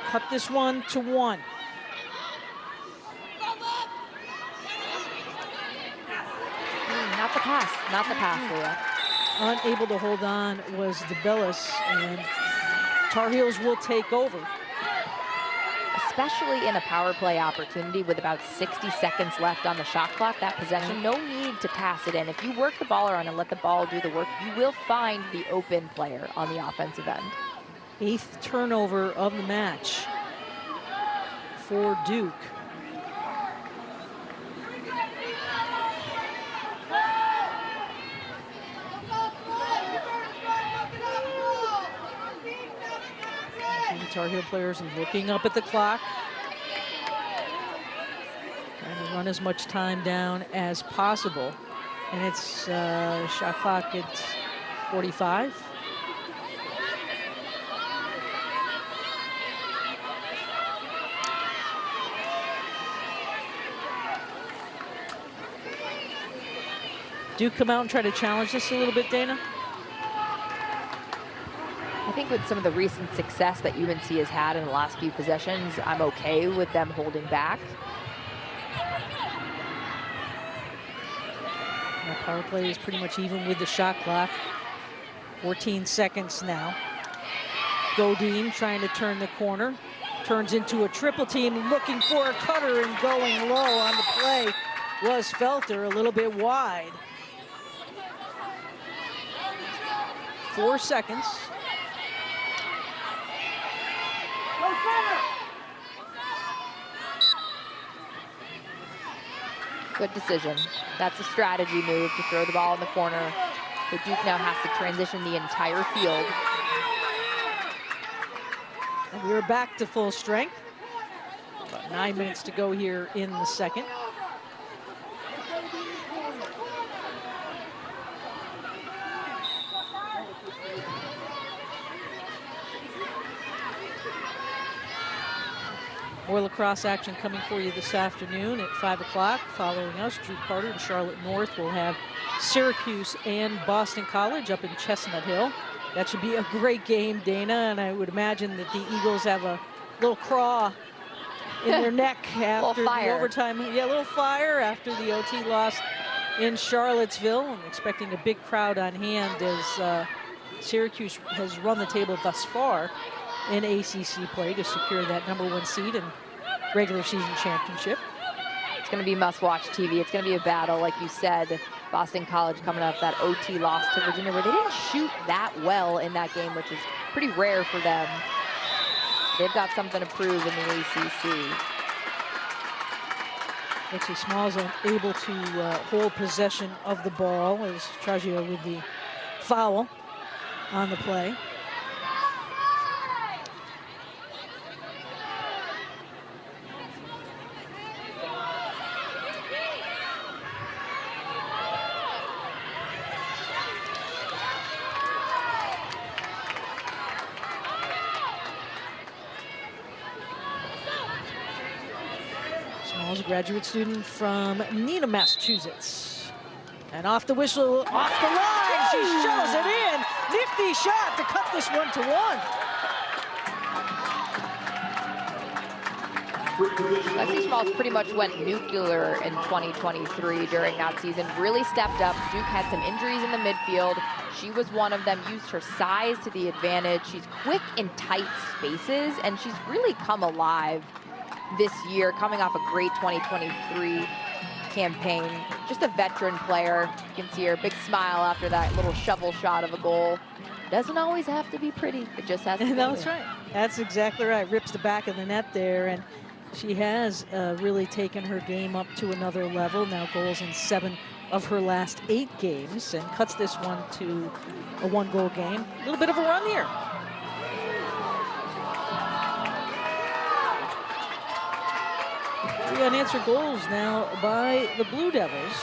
Cut this one to 1. Not the pass, Leah. Unable to hold on was DeBellis, and Tar Heels will take over. Especially in a power play opportunity with about 60 seconds left on the shot clock, that possession, no need to pass it in. If you work the ball around and let the ball do the work, you will find the open player on the offensive end. 8th turnover of the match for Duke. Tar Heel players looking up at the clock, trying to run as much time down as possible. And it's shot clock at 45. Duke come out and try to challenge this a little bit, Dana? I think with some of the recent success that UNC has had in the last few possessions, I'm okay with them holding back. The power play is pretty much even with the shot clock. 14 seconds now. Godine trying to turn the corner. Turns into a triple team, looking for a cutter, and going low on the play was Felter, a little bit wide. 4 seconds. Good decision. That's a strategy move to throw the ball in the corner. So Duke now has to transition the entire field. And we're back to full strength. About 9 minutes to go here in the second. More lacrosse action coming for you this afternoon at 5 o'clock. Following us, Drew Carter and Charlotte North will have Syracuse and Boston College up in Chestnut Hill. That should be a great game, Dana, and I would imagine that the Eagles have a little craw in their neck after the overtime. Yeah, a little fire after the OT loss in Charlottesville. I'm expecting a big crowd on hand as Syracuse has run the table thus far in ACC play to secure that #1 seed in regular season championship. It's going to be must-watch TV. It's going to be a battle, like you said. Boston College coming off that OT loss to Virginia, where they didn't shoot that well in that game, which is pretty rare for them. They've got something to prove in the ACC. Lexi Smalls able to hold possession of the ball as Tragio with the foul on the play. Smalls, a graduate student from Needham, Massachusetts. And off the whistle, off the line, she shoves it in. Nifty shot to cut this one to 1. Lexi Smalls pretty much went nuclear in 2023 during that season. Really stepped up. Duke had some injuries in the midfield. She was one of them, used her size to the advantage. She's quick in tight spaces, and she's really come alive this year, coming off a great 2023 campaign. Just a veteran player. You can see her big smile after that little shovel shot of a goal. Doesn't always have to be pretty. It just has to be. That's right. That's exactly right. Rips the back of the net there, and she has really taken her game up to another level. Now goals in 7 of her last 8 games, and cuts this one to a 1-goal game. A little bit of a run here. Three unanswered goals now by the Blue Devils.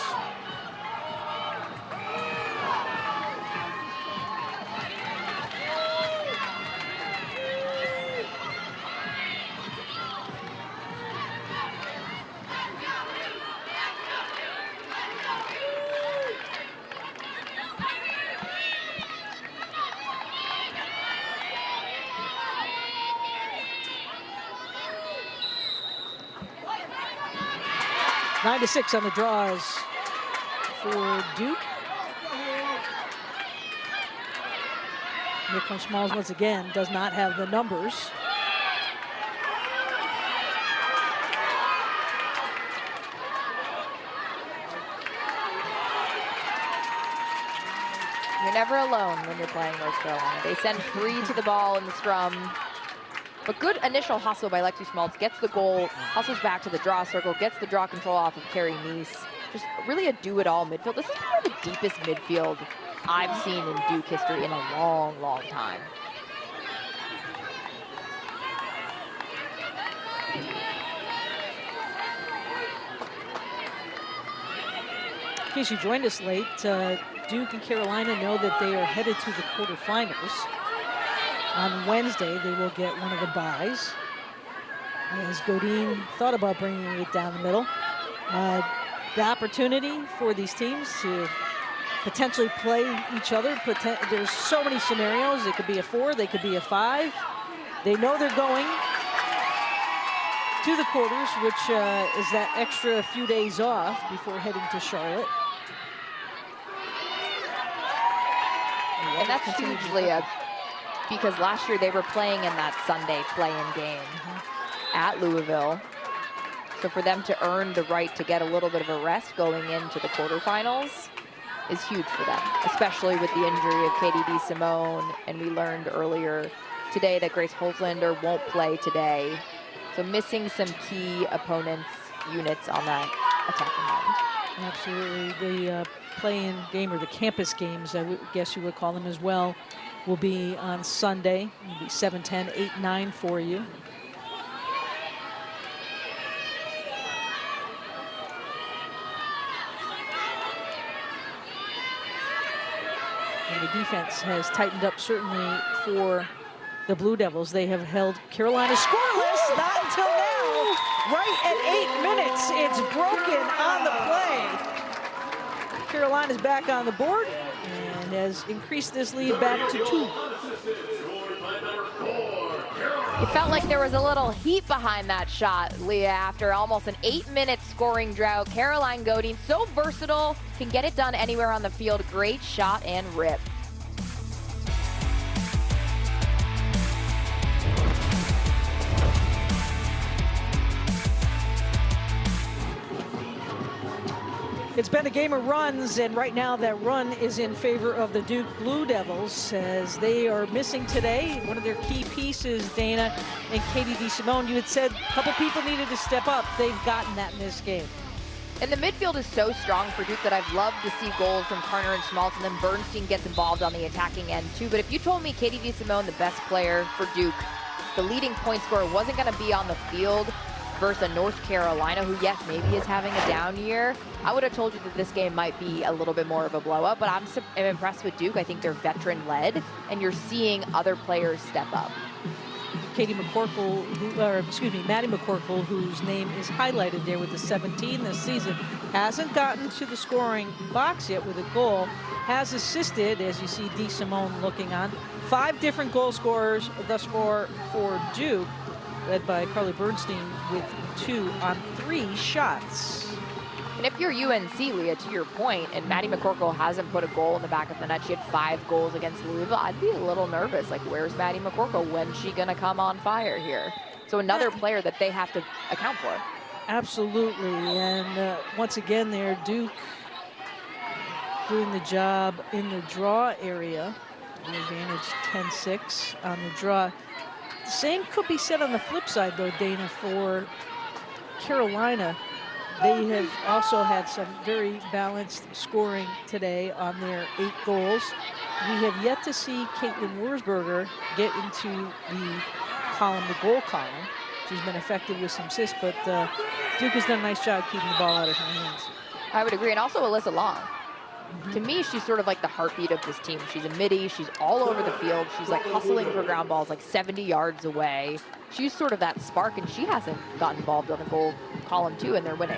Nine to 6 on the draws for Duke. Here comes Smalls once again, does not have the numbers. You're never alone when you're playing North Carolina. They send 3 to the ball in the scrum. But good initial hustle by Lexi Smalls, gets the goal, hustles back to the draw circle, gets the draw control off of Carrie Neese. Just really a do-it-all midfield. This is probably the deepest midfield I've seen in Duke history in a long, long time. In case you joined us late, Duke and Carolina know that they are headed to the quarterfinals. On Wednesday, they will get one of the byes. As Godine thought about bringing it down the middle. The opportunity for these teams to potentially play each other. There's so many scenarios. It could be a 4, they could be a 5. They know they're going to the quarters, which is that extra few days off before heading to Charlotte. And that's hugely because last year they were playing in that Sunday play-in game at Louisville. So for them to earn the right to get a little bit of a rest going into the quarterfinals is huge for them, especially with the injury of Katie DeSimone. And we learned earlier today that Grace Holzlander won't play today. So missing some key opponents' units on that attacking line. Absolutely. The play-in game, or the campus games, I guess you would call them as well, will be on Sunday. It'll be 7-10, 8-9 for you. And the defense has tightened up certainly for the Blue Devils. They have held Carolina scoreless, not until now. Right at 8 minutes, it's broken on the play. Carolina's back on the board and has increased this lead back to 2. It felt like there was a little heat behind that shot, Leah, after almost an 8-minute scoring drought. Caroline Godine, so versatile, can get it done anywhere on the field. Great shot and rip. It's been a game of runs, and right now that run is in favor of the Duke Blue Devils as they are missing today one of their key pieces, Dana and Katie DeSimone. You had said a couple people needed to step up. They've gotten that in this game. And the midfield is so strong for Duke that I've loved to see goals from Karner and Schmaltz, and then Bernstein gets involved on the attacking end too. But if you told me Katie DeSimone, the best player for Duke, the leading point scorer, wasn't going to be on the field versus a North Carolina, who, yes, maybe is having a down year, I would have told you that this game might be a little bit more of a blowout. But I'm impressed with Duke. I think they're veteran-led, and you're seeing other players step up. Maddie McCorkle, whose name is highlighted there with the 17 this season, hasn't gotten to the scoring box yet with a goal, has assisted, as you see DeSimone looking on, 5 different goal scorers thus far for Duke, led by Carly Bernstein with 2 on 3 shots. And if you're UNC, Leah, to your point, and Maddie McCorkle hasn't put a goal in the back of the net, she had 5 goals against Louisville, I'd be a little nervous. Like, where's Maddie McCorkle? When's she going to come on fire here? So another player that they have to account for. Absolutely. And once again there, Duke doing the job in the draw area. The advantage 10-6 on the draw. The same could be said on the flip side, though, Dana, for Carolina. They have also had some very balanced scoring today on their 8 goals. We have yet to see Caitlin Wurzberger get into the column, the goal column. She's been effective with some assists, but Duke has done a nice job keeping the ball out of her hands. I would agree, and also Alyssa Long. To me, she's sort of like the heartbeat of this team. She's a midi, she's all over the field. She's like hustling for ground balls like 70 yards away. She's sort of that spark, and she hasn't gotten involved on the goal column too, and they're winning.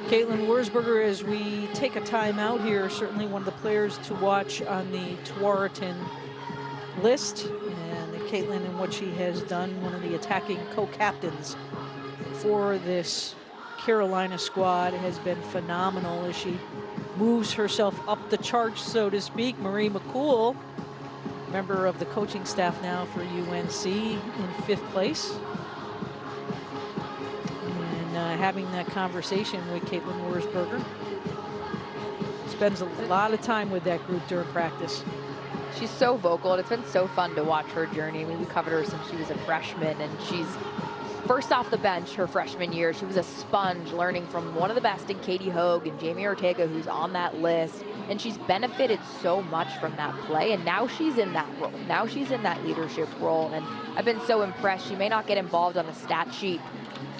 Caitlin Wurzberger, as we take a timeout here, certainly one of the players to watch on the Tewaaraton list. And Caitlin and what she has done, one of the attacking co-captains for this Carolina squad, has been phenomenal as she moves herself up the charts, so to speak. Marie McCool, member of the coaching staff now for UNC, in 5th place. And having that conversation with Caitlin Wurzberger. Spends a lot of time with that group during practice. She's so vocal, and it's been so fun to watch her journey. I mean, we covered her since she was a freshman, and she's first off the bench her freshman year. She was a sponge, learning from one of the best in Katie Hogue and Jamie Ortega, who's on that list. And she's benefited so much from that play, and now she's in that role. Now she's in that leadership role, and I've been so impressed. She may not get involved on the stat sheet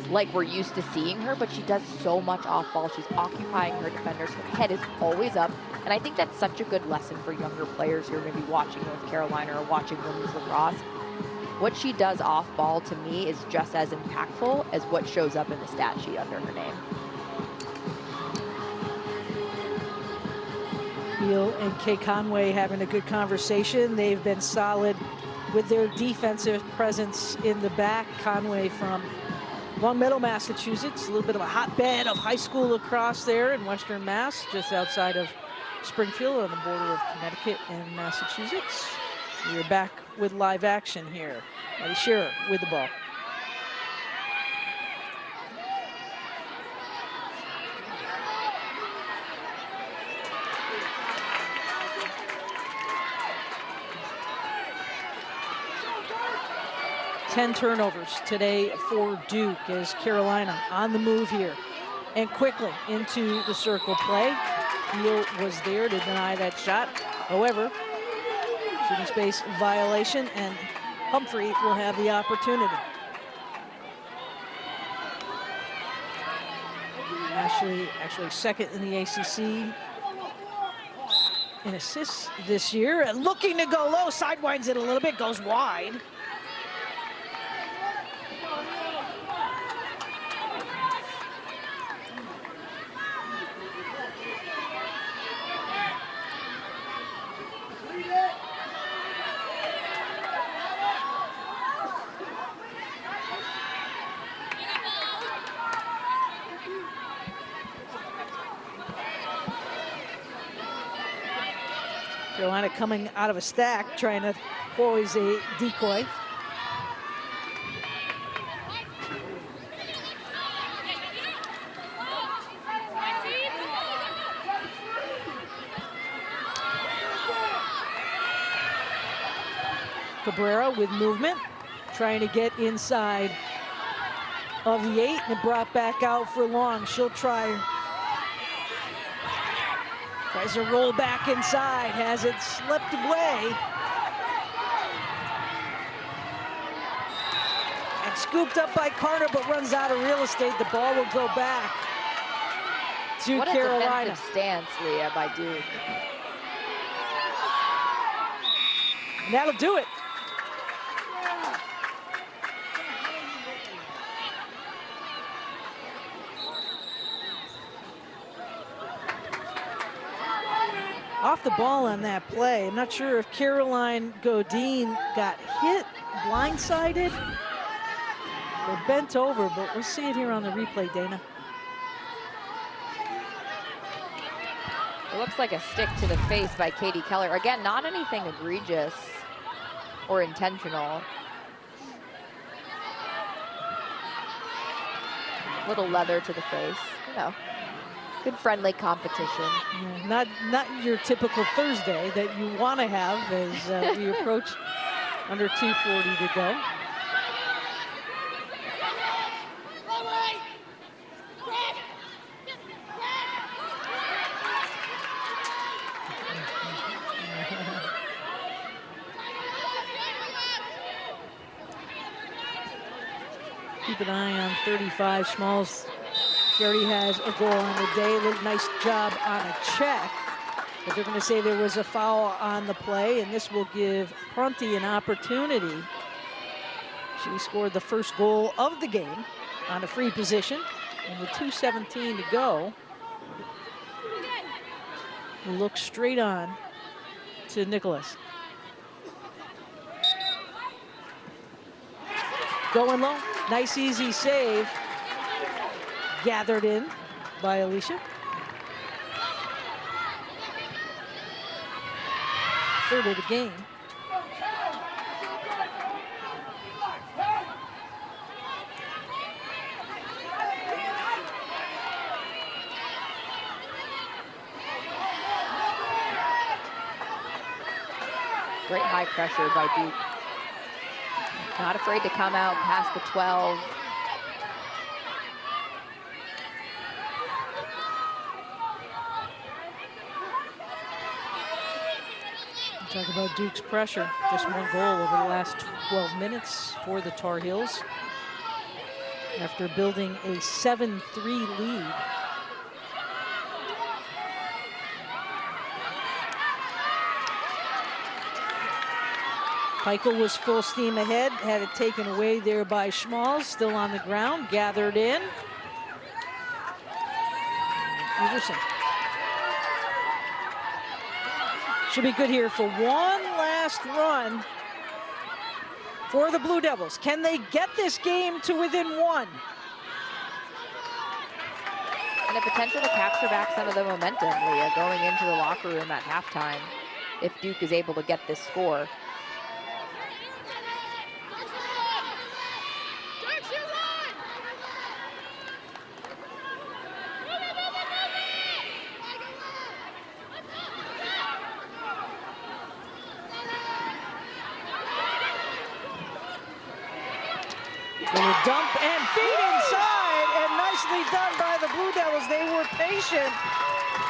like we're used to seeing her, but she does so much off ball. She's occupying her defenders. Her head is always up, and I think that's such a good lesson for younger players who are maybe watching North Carolina or watching women's lacrosse. What she does off ball, to me, is just as impactful as what shows up in the stat sheet under her name. Beal and Kay Conway having a good conversation. They've been solid with their defensive presence in the back. Conway from Long Meadow, Massachusetts, a little bit of a hotbed of high school lacrosse there in Western Mass, just outside of Springfield on the border of Connecticut and Massachusetts. We're back with live action here. Maddie Shearer with the ball. Ten turnovers today for Duke as Carolina on the move here and quickly into the circle play. Beal was there to deny that shot. However, shooting space violation, and Humphrey will have the opportunity. Actually second in the ACC in assists this year, and looking to go low, sidewinds it a little bit, goes wide. Carolina coming out of a stack, trying to poise a decoy. Cabrera with movement, trying to get inside of the 8, and it brought back out for Long. She'll tries to roll back inside, has it slipped away. And scooped up by Carter, but runs out of real estate. The ball will go back to Carolina. What a defensive stance, Leah, by Duke. And that'll do it. Off the ball on that play. I'm not sure if Caroline Godine got hit, blindsided, or bent over, but we'll see it here on the replay, Dana. It looks like a stick to the face by Katie Keller. Again, not anything egregious or intentional. Little leather to the face, you know. Good friendly competition. Yeah, not your typical Thursday that you want to have as we approach under 2:40 to go. Keep an eye on 35 Schmalz. She already has a goal on the day. Nice job on a check. But they're going to say there was a foul on the play, and this will give Prunty an opportunity. She scored the first goal of the game on a free position. And with 2:17 to go, we'll look straight on to Nicholas. Going low. Nice easy save. Gathered in by Alicia. Third of the game. Great high pressure by Duke. Not afraid to come out past the 12. Talk about Duke's pressure. Just one goal over the last 12 minutes for the Tar Heels after building a 7-3 lead. Pikiell was full steam ahead, had it taken away there by Schmalz, still on the ground, gathered in. Peterson. Should be good here for one last run for the Blue Devils. Can they get this game to within one? And the potential to capture back some of the momentum, Leah, going into the locker room at halftime if Duke is able to get this score. Dump and feed inside, and nicely done by the Blue Devils. They were patient.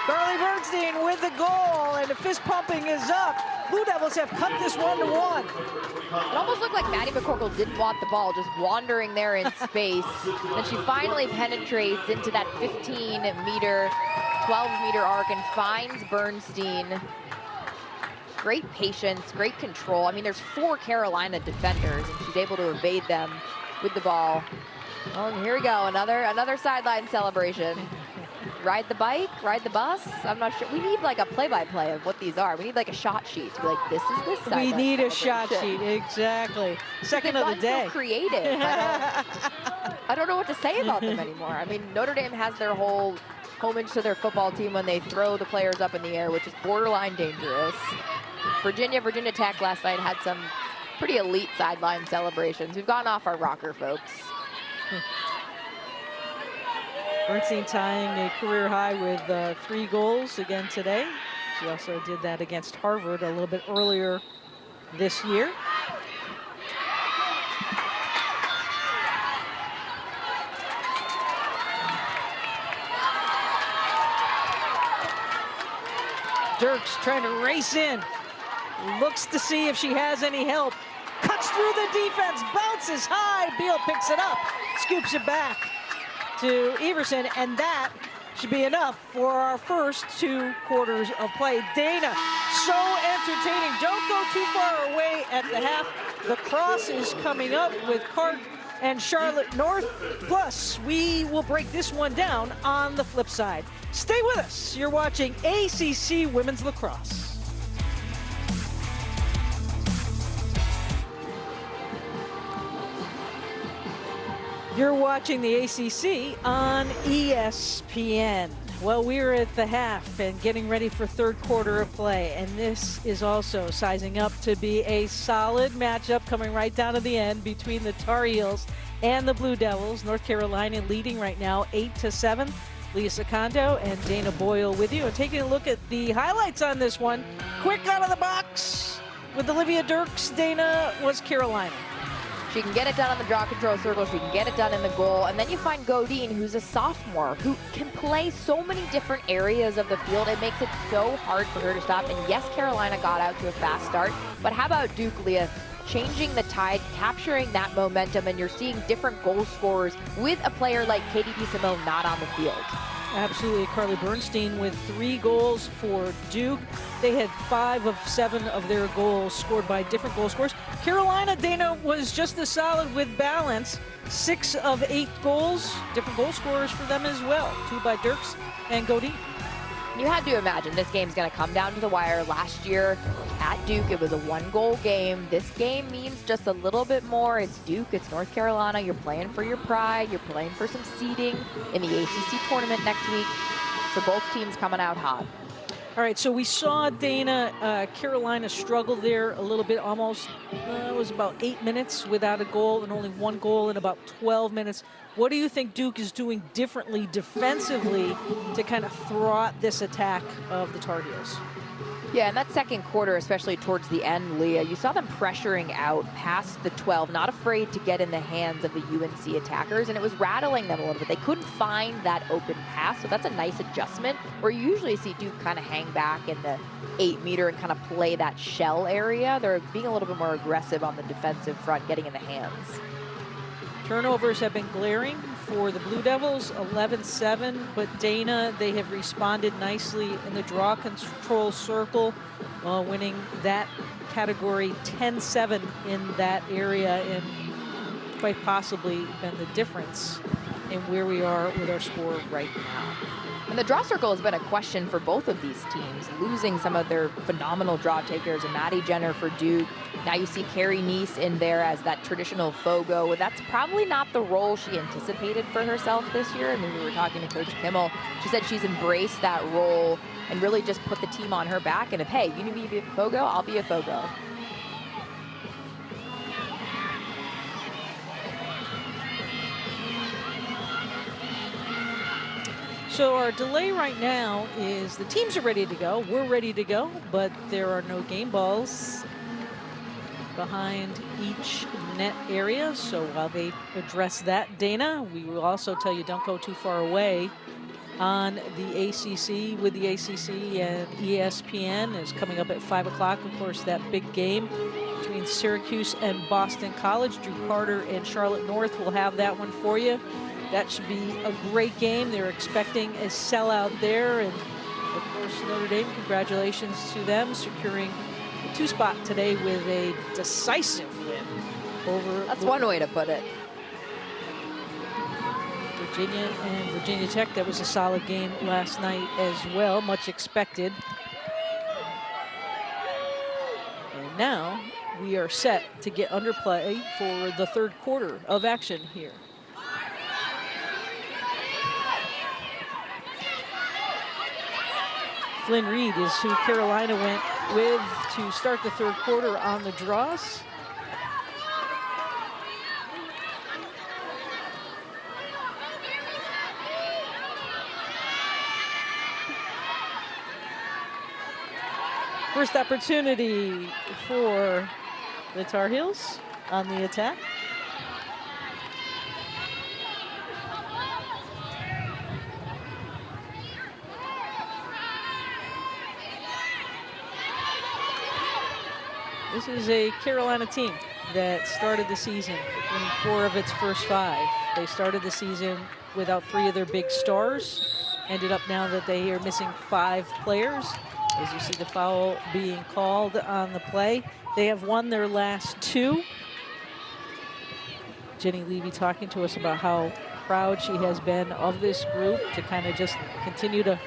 Carly Bernstein with the goal, and the fist pumping is up. Blue Devils have cut this 1-1. It almost looked like Maddie McCorkle didn't want the ball, just wandering there in space. Then she finally penetrates into that 15-meter, 12-meter arc and finds Bernstein. Great patience, great control. I mean, there's 4 Carolina defenders, and she's able to evade them with the ball. Oh, and here we go, another sideline celebration. Ride the bike, ride the bus. I'm not sure. We need like a play-by-play of what these are. We need like a shot sheet to be like, this is this sideline. We need a shot sheet, exactly. Second of the day. So creative. I don't know what to say about them anymore. I mean, Notre Dame has their whole homage to their football team when they throw the players up in the air, which is borderline dangerous. Virginia Tech last night had some pretty elite sideline celebrations. We've gone off our rocker, folks. Bernstein tying a career high with 3 goals again today. She also did that against Harvard a little bit earlier this year. Dirks trying to race in. Looks to see if she has any help. Cuts through the defense, bounces high. Beal picks it up, scoops it back to Everson, and that should be enough for our first 2 quarters of play. Dana, so entertaining. Don't go too far away at the half. Lacrosse is coming up with Clark and Charlotte North. Plus, we will break this one down on the flip side. Stay with us. You're watching ACC Women's Lacrosse. You're watching the ACC on ESPN. Well, we're at the half and getting ready for 3rd quarter of play, and this is also sizing up to be a solid matchup coming right down to the end between the Tar Heels and the Blue Devils. North Carolina leading right now 8-7. Leah Secondo and Dana Boyle with you, and taking a look at the highlights on this one. Quick out of the box with Olivia Dirks. Dana was Carolina. She can get it done on the draw control circle. She can get it done in the goal. And then you find Godine, who's a sophomore, who can play so many different areas of the field. It makes it so hard for her to stop. And yes, Carolina got out to a fast start. But how about Duke, Leah? Changing the tide, capturing that momentum, and you're seeing different goal scorers with a player like Katie DeSimone not on the field. Absolutely. Carly Bernstein with 3 goals for Duke. They had 5 of 7 of their goals scored by different goal scorers. Carolina, Dana, was just as solid with balance. 6 of 8 goals, different goal scorers for them as well. 2 by Dirks and Godine. You had to imagine this game's going to come down to the wire. Last year at Duke, it was a 1-goal game. This game means just a little bit more. It's Duke, it's North Carolina. You're playing for your pride. You're playing for some seeding in the ACC Tournament next week. So both teams coming out hot. All right, so we saw Dana, Carolina struggle there a little bit, almost, it was about 8 minutes without a goal and only 1 goal in about 12 minutes. What do you think Duke is doing differently defensively to kind of thwart this attack of the Tar Heels? Yeah, in that second quarter, especially towards the end, Leah, you saw them pressuring out past the 12, not afraid to get in the hands of the UNC attackers, and it was rattling them a little bit. They couldn't find that open pass, so that's a nice adjustment, where you usually see Duke kind of hang back in the 8-meter and kind of play that shell area. They're being a little bit more aggressive on the defensive front, getting in the hands. Turnovers have been glaring for the Blue Devils, 11-7, but Dana, they have responded nicely in the draw control circle, winning that category 10-7 in that area, and quite possibly been the difference in where we are with our score right now. And the draw circle has been a question for both of these teams, losing some of their phenomenal draw takers. Maddie Jenner for Duke. Now you see Carrie Neese in there as that traditional Fogo. That's probably not the role she anticipated for herself this year. I mean, we were talking to Coach Kimmel. She said she's embraced that role and really just put the team on her back. And if, hey, you need me to be a Fogo, I'll be a Fogo. So our delay right now is the teams are ready to go. We're ready to go, but there are no game balls behind each net area. So while they address that, Dana, we will also tell you don't go too far away on the ACC with the ACC, and ESPN is coming up at 5 o'clock. Of course, that big game between Syracuse and Boston College. Drew Carter and Charlotte North will have that one for you. That should be a great game. They're expecting a sellout there. And of course, Notre Dame, congratulations to them, securing the 2 spot today with a decisive win over. That's one way to put it. Virginia and Virginia Tech. That was a solid game last night as well, much expected. And now we are set to get under play for the 3rd quarter of action here. Flynn Reed is who Carolina went with to start the 3rd quarter on the draws. First opportunity for the Tar Heels on the attack. This is a Carolina team that started the season winning 4 of its first 5. They started the season without 3 of their big stars. Ended up now that they are missing 5 players. As you see the foul being called on the play. They have won their last 2. Jenny Levy talking to us about how proud she has been of this group to kind of just continue to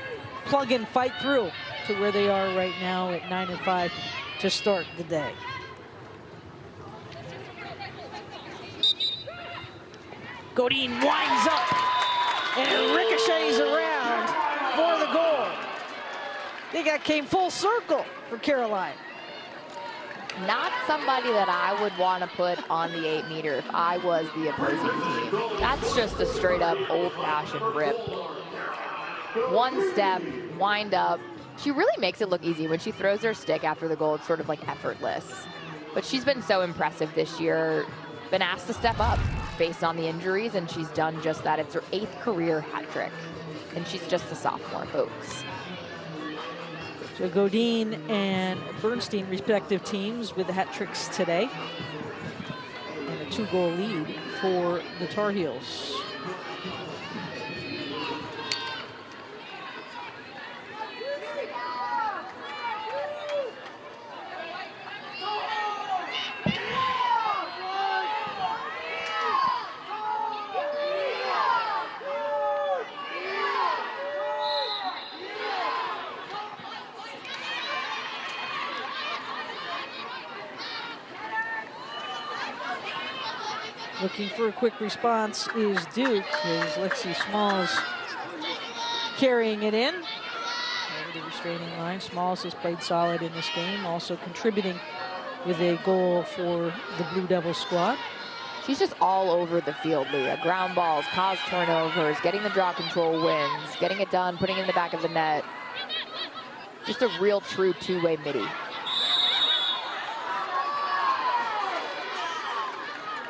plug and fight through to where they are right now at 9-5 to start the day. Godine winds up and ricochets around for the goal. I think that came full circle for Caroline. Not somebody that I would want to put on the 8-meter if I was the opposing team. That's just a straight up old-fashioned rip. One step, wind up. She really makes it look easy. When she throws her stick after the goal, it's sort of like effortless. But she's been so impressive this year. Been asked to step up based on the injuries, and she's done just that. It's her 8th career hat trick, and she's just a sophomore, folks. So Godine and Bernstein, respective teams, with the hat tricks today. And a 2-goal lead for the Tar Heels. Looking for a quick response is Duke, as Lexi Smalls carrying it in. Over the restraining line. Smalls has played solid in this game, also contributing with a goal for the Blue Devils squad. She's just all over the field, Leah. Ground balls, cause turnovers, getting the draw control wins, getting it done, putting it in the back of the net. Just a real true 2-way midi.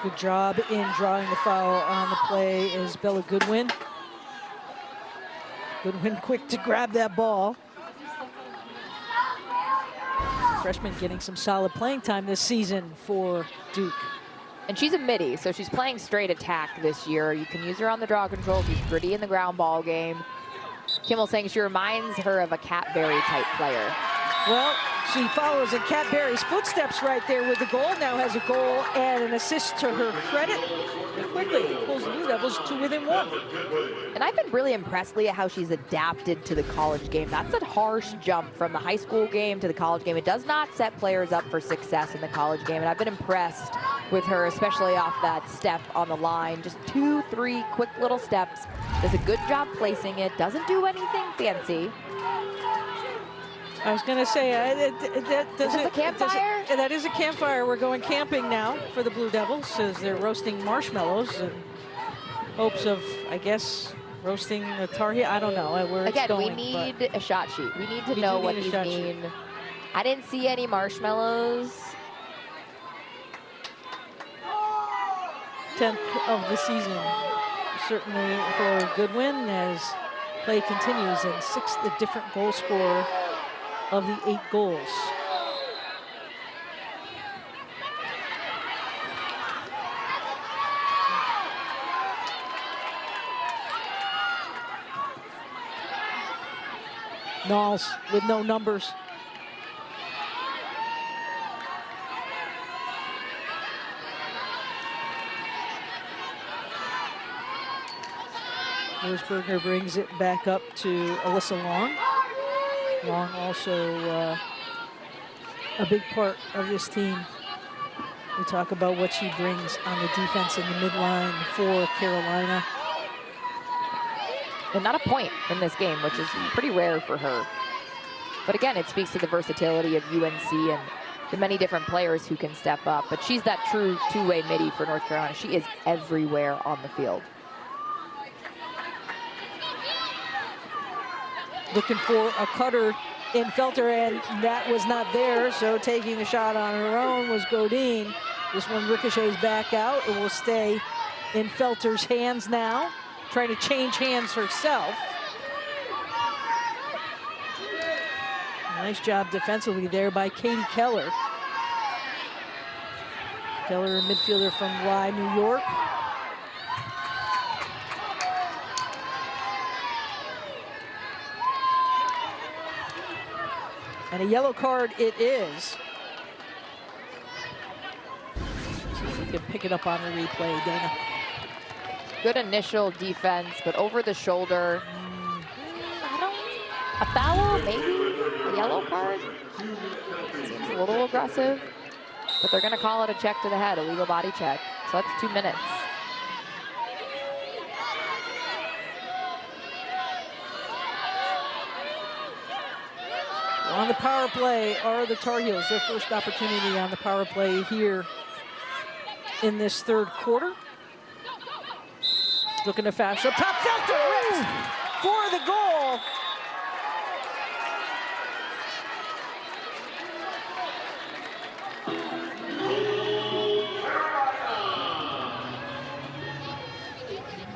Good job in drawing the foul on the play is Bella Goodwin. Goodwin quick to grab that ball. Freshman getting some solid playing time this season for Duke. And she's a midi, so she's playing straight attack this year. You can use her on the draw control. She's gritty in the ground ball game. Kimmel saying she reminds her of a Kat Berry type player. Well, she follows in Kat Berry's footsteps right there with the goal. Now has a goal and an assist to her credit. And quickly pulls the Blue Devils to within 1. And I've been really impressed, Leah, how she's adapted to the college game. That's a harsh jump from the high school game to the college game. It does not set players up for success in the college game. And I've been impressed with her, especially off that step on the line. Just 2, 3 quick little steps. Does a good job placing it. Doesn't do anything fancy. I was going to say, Is this a campfire? That is a campfire. We're going camping now for the Blue Devils as they're roasting marshmallows in hopes of, I guess, roasting the Tar Heel. I don't know where it's going. Again, we need a shot sheet. We need to know what these mean. I didn't see any marshmallows. 10th of the season, certainly for Goodwin, as play continues, and 6th different goal scorer of the 8 goals. Knowles with no numbers. Wurzburger brings it back up to Alyssa Long. Long also a big part of this team. We talk about what she brings on the defense in the midline for Carolina. And not a point in this game, which is pretty rare for her. But again, it speaks to the versatility of UNC and the many different players who can step up. But she's that true 2-way midi for North Carolina. She is everywhere on the field. Looking for a cutter in Felter, and that was not there, so taking the shot on her own was Godine. This one ricochets back out. It will stay in Felter's hands now, trying to change hands herself. Nice job defensively there by Katie Keller. Keller, midfielder from Rye, New York. And a yellow card it is. See if we can pick it up on the replay, Dana. Good initial defense, but over the shoulder. A foul, maybe? A yellow card? Seems a little aggressive. But they're going to call it a check to the head, a legal body check. So that's 2 minutes. On the power play are the Tar Heels. Their first opportunity on the power play here in this third quarter. Looking to fast up top. Felter ripped for the goal.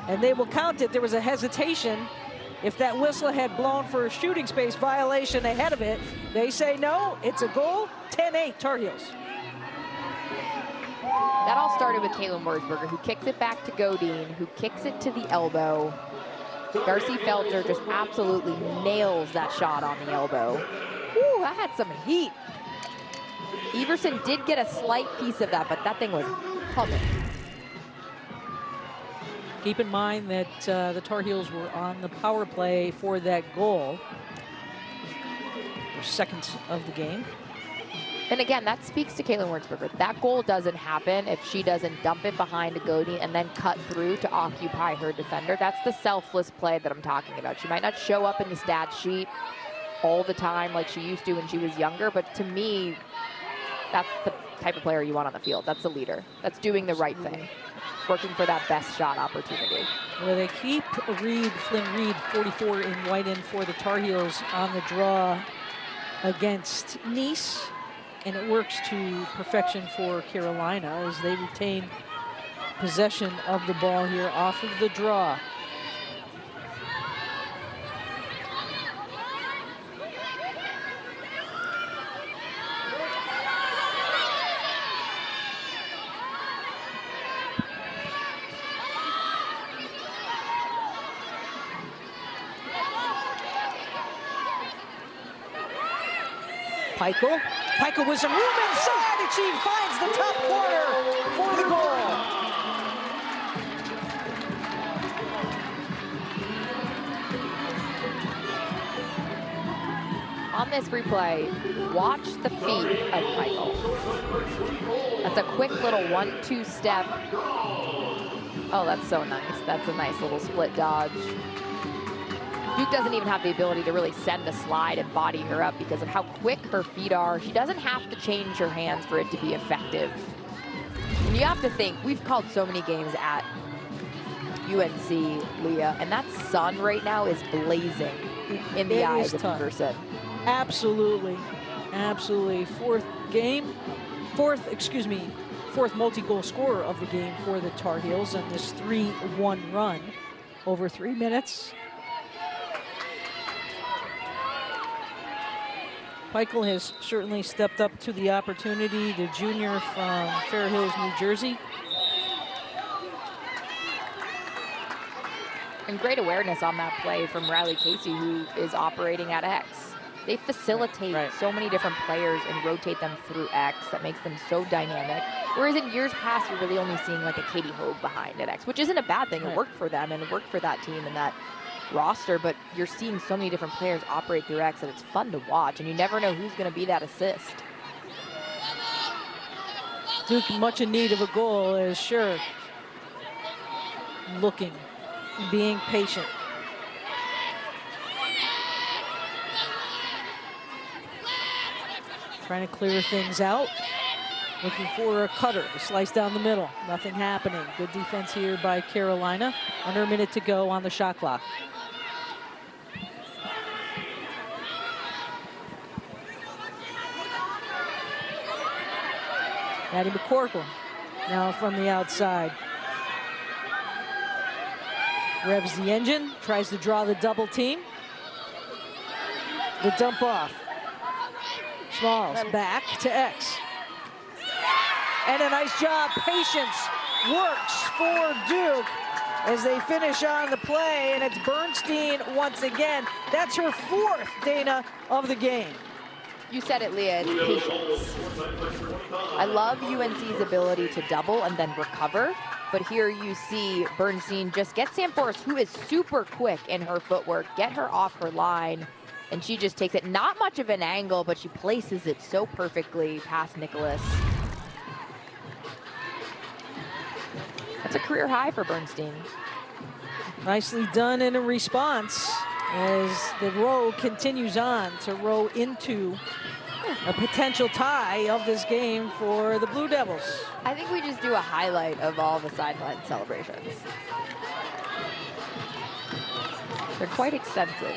And they will count it. There was a hesitation. If that whistle had blown for a shooting space violation ahead of it, they say no, it's a goal. 10-8 Tar Heels. That all started with Kaylin Wurzberger, who kicks it back to Godine, who kicks it to the elbow. Darcy Felter just absolutely nails that shot on the elbow. Woo, that had some heat. Everson did get a slight piece of that, but that thing was humming. Keep in mind that the Tar Heels were on the power play for that goal. Their second of the game. And again, that speaks to Kaylin Wurzberger. That goal doesn't happen if she doesn't dump it behind a Godine and then cut through to occupy her defender. That's the selfless play that I'm talking about. She might not show up in the stat sheet all the time like she used to when she was younger, but to me, that's the type of player you want on the field. That's a leader. That's doing the right thing. Working for that best shot opportunity. Well, they keep Flynn Reed, 44 in white in for the Tar Heels on the draw against Nice. And it works to perfection for Carolina as they retain possession of the ball here off of the draw. Pikiell with some room inside, and she finds the top corner for the goal. On this replay, watch the feet of Pikiell. That's a quick little 1-2 step. Oh, that's so nice. That's a nice little split dodge. Duke doesn't even have the ability to really send a slide and body her up because of how quick her feet are. She doesn't have to change her hands for it to be effective. And you have to think, we've called so many games at UNC, Leah, and that sun right now is blazing in the eyes of Everson. Absolutely, absolutely. Fourth multi-goal scorer of the game for the Tar Heels and this 3-1 run over 3 minutes. Pikiell has certainly stepped up to the opportunity, the junior from Fair Hills, New Jersey. And great awareness on that play from Riley Casey, who is operating at X. They facilitate so many different players and rotate them through X. That makes them so dynamic. Whereas in years past, you're really only seeing like a Katie Hogue behind at X, which isn't a bad thing. It worked for them and it worked for that team and that roster, but you're seeing so many different players operate through X that it's fun to watch, and you never know who's going to be that assist. Duke much in need of a goal, as sure looking, being patient. Trying to clear things out. Looking for a cutter to slice down the middle. Nothing happening. Good defense here by Carolina. Under a minute to go on the shot clock. Maddie McCorkle now from the outside. Revs the engine, tries to draw the double team. The dump off. Smalls back to X. And a nice job. Patience works for Duke as they finish on the play, and it's Bernstein once again. That's her 4th, Dana, of the game. You said it, Leah, it's patience. I love UNC's ability to double and then recover, but here you see Bernstein just get Sam Forrest, who is super quick in her footwork, get her off her line, and she just takes it, not much of an angle, but she places it so perfectly past Nicholas. That's a career high for Bernstein. Nicely done in a response as the row continues on to row into a potential tie of this game for the Blue Devils. I think we just do a highlight of all the sideline celebrations. They're quite extensive.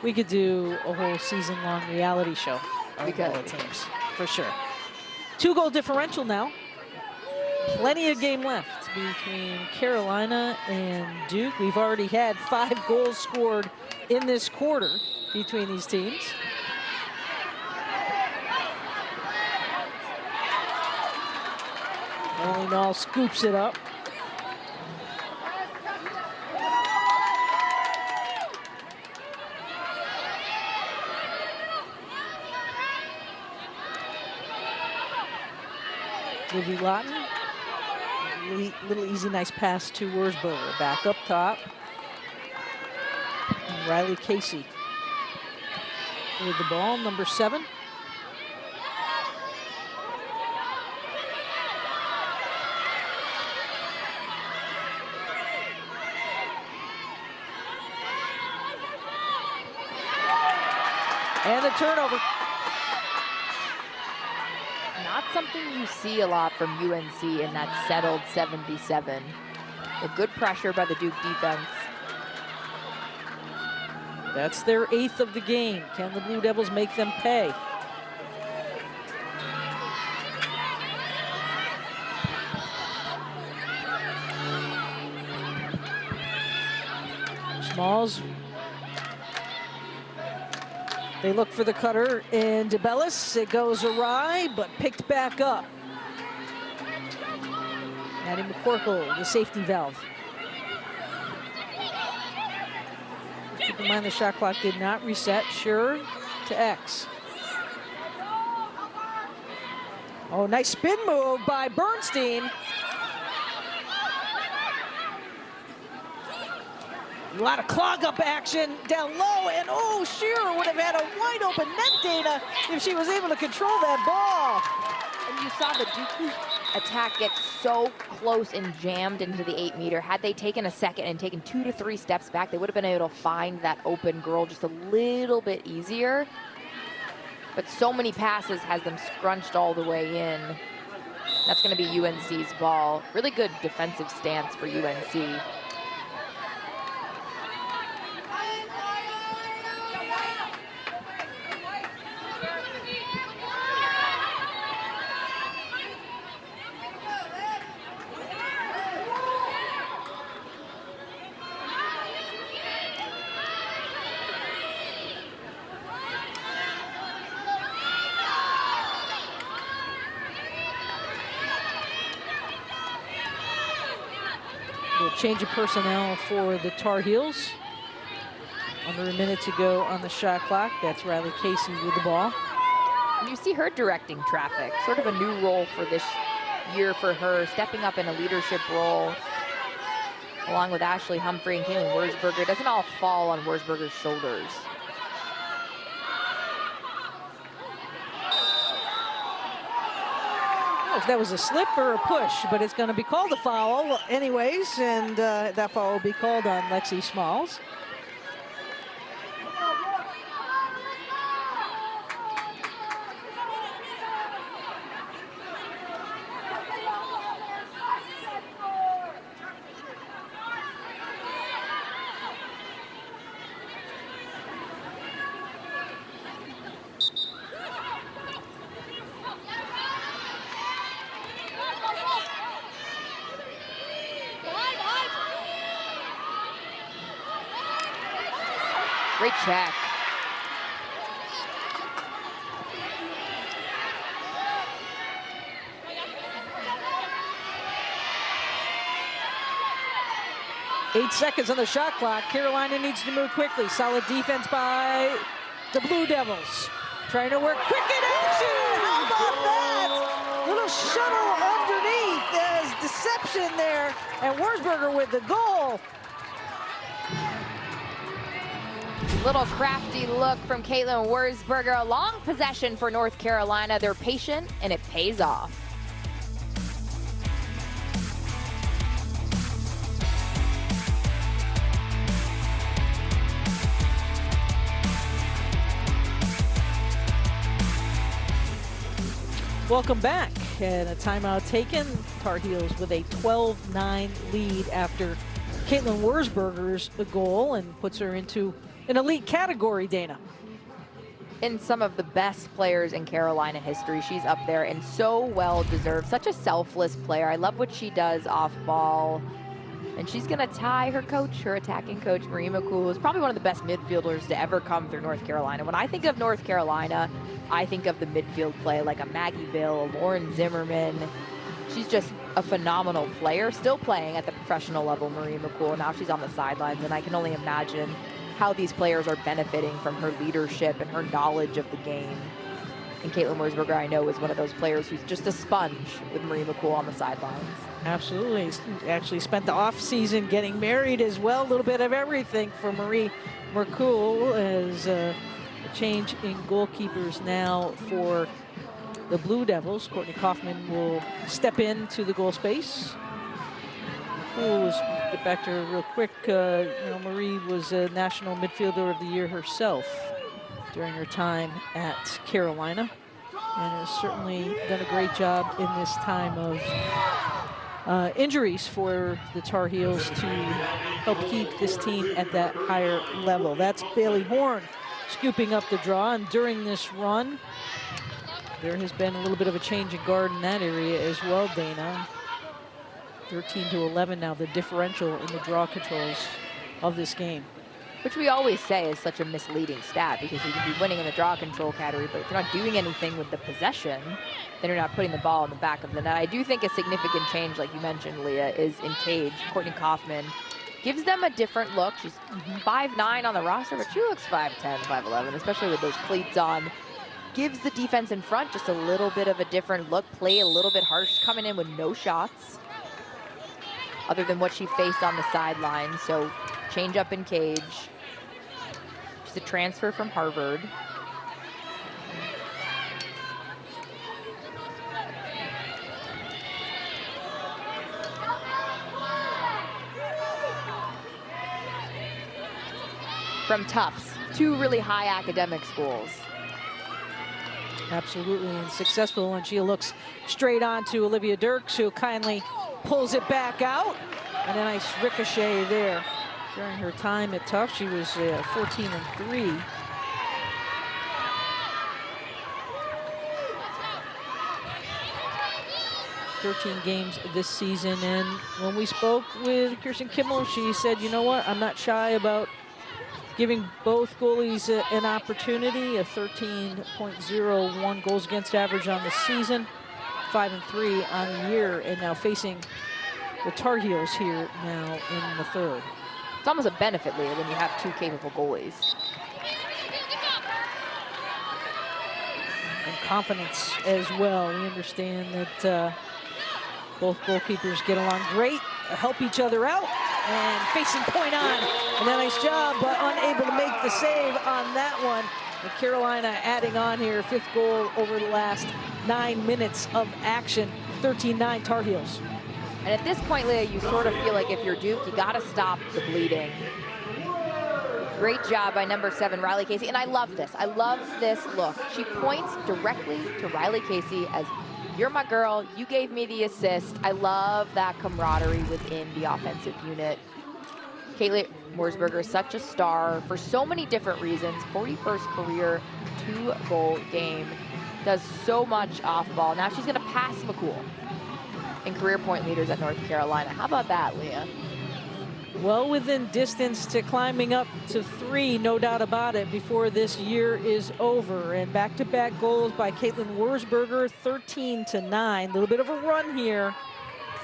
We could do a whole season-long reality show of all the teams, for sure. 2-goal differential now. Plenty of game left between Carolina and Duke. We've already had 5 goals scored in this quarter between these teams. All scoops it up. Livy Lawton. Little easy, nice pass to Wurzburger. Back up top. And Riley Casey with the ball, number 7. And the turnover. Not something you see a lot from UNC in that settled 77. A good pressure by the Duke defense. That's their 8th of the game. Can the Blue Devils make them pay? Smalls. They look for the cutter in DeBellis. It goes awry, but picked back up. Maddie McCorkle, the safety valve. Keep in mind the shot clock did not reset. Sure to X. Oh, nice spin move by Bernstein. A lot of clog-up action down low, and oh, Shearer would have had a wide-open net, Dana, if she was able to control that ball. And you saw the Duke attack get so close and jammed into the 8-meter. Had they taken a second and taken 2 to 3 steps back, they would have been able to find that open girl just a little bit easier. But so many passes has them scrunched all the way in. That's going to be UNC's ball. Really good defensive stance for UNC. Change of personnel for the Tar Heels. Under a minute to go on the shot clock. That's Riley Casey with the ball. And you see her directing traffic, sort of a new role for this year for her, stepping up in a leadership role, along with Ashley Humphrey and Caitlin Wurzburger. It doesn't all fall on Wurzburger's shoulders. If that was a slip or a push, but it's going to be called a foul anyways, and that foul will be called on Lexi Smalls. Great check. 8 seconds on the shot clock. Carolina needs to move quickly. Solid defense by the Blue Devils. Trying to work quick in action. How about that? Little shuttle underneath. There's deception there. And Wurzburger with the goal. Little crafty look from Caitlin Wurzburger. A long possession for North Carolina. They're patient, and it pays off. Welcome back. And a timeout taken. Tar Heels with a 12-9 lead after Caitlin Wurzburger's goal, and puts her into an elite category, Dana. In some of the best players in Carolina history. She's up there and so well deserved. Such a selfless player. I love what she does off ball. And she's going to tie her coach, her attacking coach, Marie McCool, who's probably one of the best midfielders to ever come through North Carolina. When I think of North Carolina, I think of the midfield play like a Maggie Bill, a Lauren Zimmerman. She's just a phenomenal player, still playing at the professional level, Marie McCool. Now she's on the sidelines, and I can only imagine how these players are benefiting from her leadership and her knowledge of the game. And Caitlin Wurzburger, I know, is one of those players who's just a sponge with Marie McCool on the sidelines. Absolutely. Actually spent the off season getting married as well. A little bit of everything for Marie McCool, as a change in goalkeepers now for the Blue Devils. Courtney Kaufman will step into the goal space. McCool, get back to her real quick. Marie was a National Midfielder of the Year herself during her time at Carolina, and has certainly done a great job in this time of injuries for the Tar Heels to help keep this team at that higher level. That's Bailey Horn scooping up the draw, and during this run, there has been a little bit of a change in guard in that area as well, Dana. 13-11 now, the differential in the draw controls of this game. Which we always say is such a misleading stat, because you can be winning in the draw control category, but if you're not doing anything with the possession, then you're not putting the ball in the back of the net. I do think a significant change, like you mentioned, Leah, is in cage. Courtney Kaufman gives them a different look. She's 5'9" on the roster, but she looks 5'10", 5'11", especially with those cleats on. Gives the defense in front just a little bit of a different look, play a little bit harsh, coming in with no shots, other than what she faced on the sideline. So change up in cage. She's a transfer from Harvard. From Tufts, two really high academic schools. Absolutely, and successful, and she looks straight on to Olivia Dirks, who kindly pulls it back out, and a nice ricochet there. During her time at Tufts, she was 14-3. "13 games this season," and when we spoke with Kirsten Kimmel, she said, you know what, I'm not shy about giving both goalies an opportunity. A 13.01 goals against average on the season, 5-3 on the year, and now facing the Tar Heels here now in the third. It's almost a benefit, Leah, when you have two capable goalies. And confidence as well. We understand that both goalkeepers get along great, help each other out, and facing point on. And a nice job, but unable to make the save on that one. And Carolina adding on here, 5th goal over the last 9 minutes of action. 13-9 Tar Heels. And at this point, Leah, you sort of feel like if you're Duke, you got to stop the bleeding. Great job by number 7, Riley Casey. And I love this. I love this look. She points directly to Riley Casey as, you're my girl, you gave me the assist. I love that camaraderie within the offensive unit. Caitlin Wurzburger is such a star for so many different reasons. 41st career 2-goal game. Does so much off ball. Now she's gonna pass McCool in career point leaders at North Carolina. How about that, Leah? Well within distance to climbing up to 3, no doubt about it, before this year is over. And back-to-back goals by Caitlin Wurzburger, 13-9. A little bit of a run here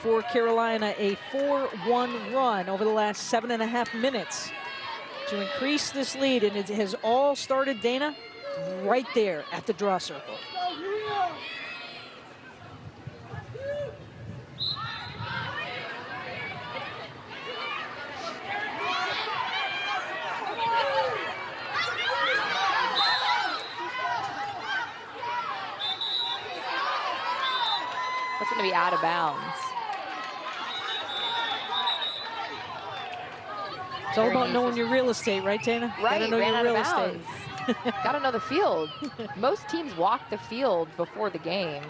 for Carolina, a 4-1 run over the last 7.5 minutes to increase this lead, and it has all started, Dana, right there at the draw circle. That's going to be out of bounds. It's all about knowing your real estate, right, Dana? Right, Gotta know ran your out real of estate. bounds. Got to know the field. Most teams walk the field before the game.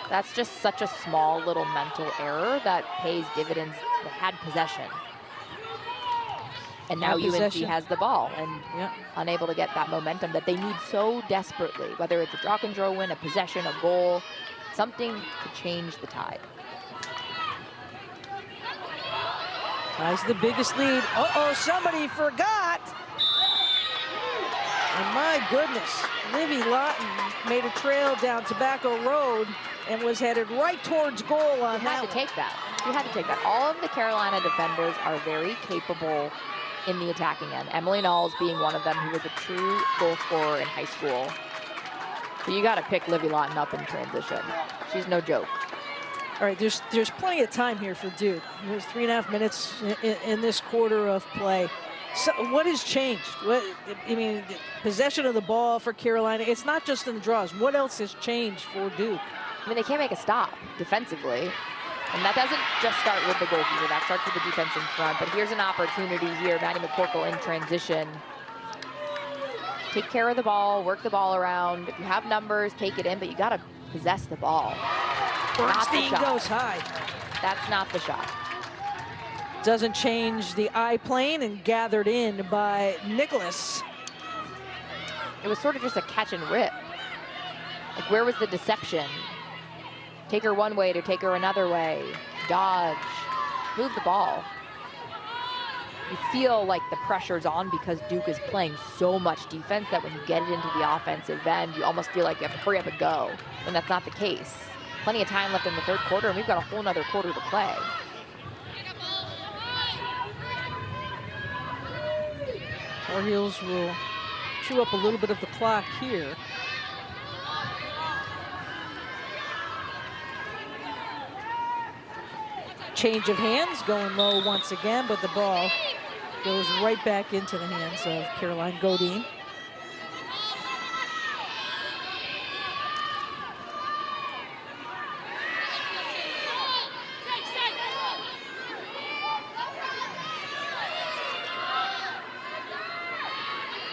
That's just such a small little mental error that pays dividends. They had possession. And now UNC has the ball and unable to get that momentum that they need so desperately, whether it's a draw and draw win, a possession, a goal, something to change the tide. Ties the biggest lead. Uh-oh, somebody forgot. And my goodness, Livy Lawton made a trail down Tobacco Road and was headed right towards goal on that. You had to take that. You had to take that. All of the Carolina defenders are very capable in the attacking end. Emily Knowles being one of them, who was a true goal scorer in high school. So you got to pick Livy Lawton up in transition. She's no joke. All right, there's plenty of time here for Duke. There's 3.5 minutes in this quarter of play. So what has changed? I mean, possession of the ball for Carolina. It's not just in the draws. What else has changed for Duke? I mean, they can't make a stop defensively. And that doesn't just start with the goalkeeper. That starts with the defense in front. But here's an opportunity here. Maddie McCorkle in transition. Take care of the ball, work the ball around. If you have numbers, take it in, but you got to possess the ball. Bernstein goes high. That's not the shot. Doesn't change the eye plane and gathered in by Nicholas. It was sort of just a catch and rip. Like, where was the deception? Take her one way to take her another way. Dodge. Move the ball. You feel like the pressure's on because Duke is playing so much defense that when you get it into the offensive end, you almost feel like you have to hurry up and go. When that's not the case. Plenty of time left in the third quarter, and we've got a whole nother quarter to play. Tar Heels will chew up a little bit of the clock here. Change of hands, going low once again, but the ball goes right back into the hands of Caroline Godine.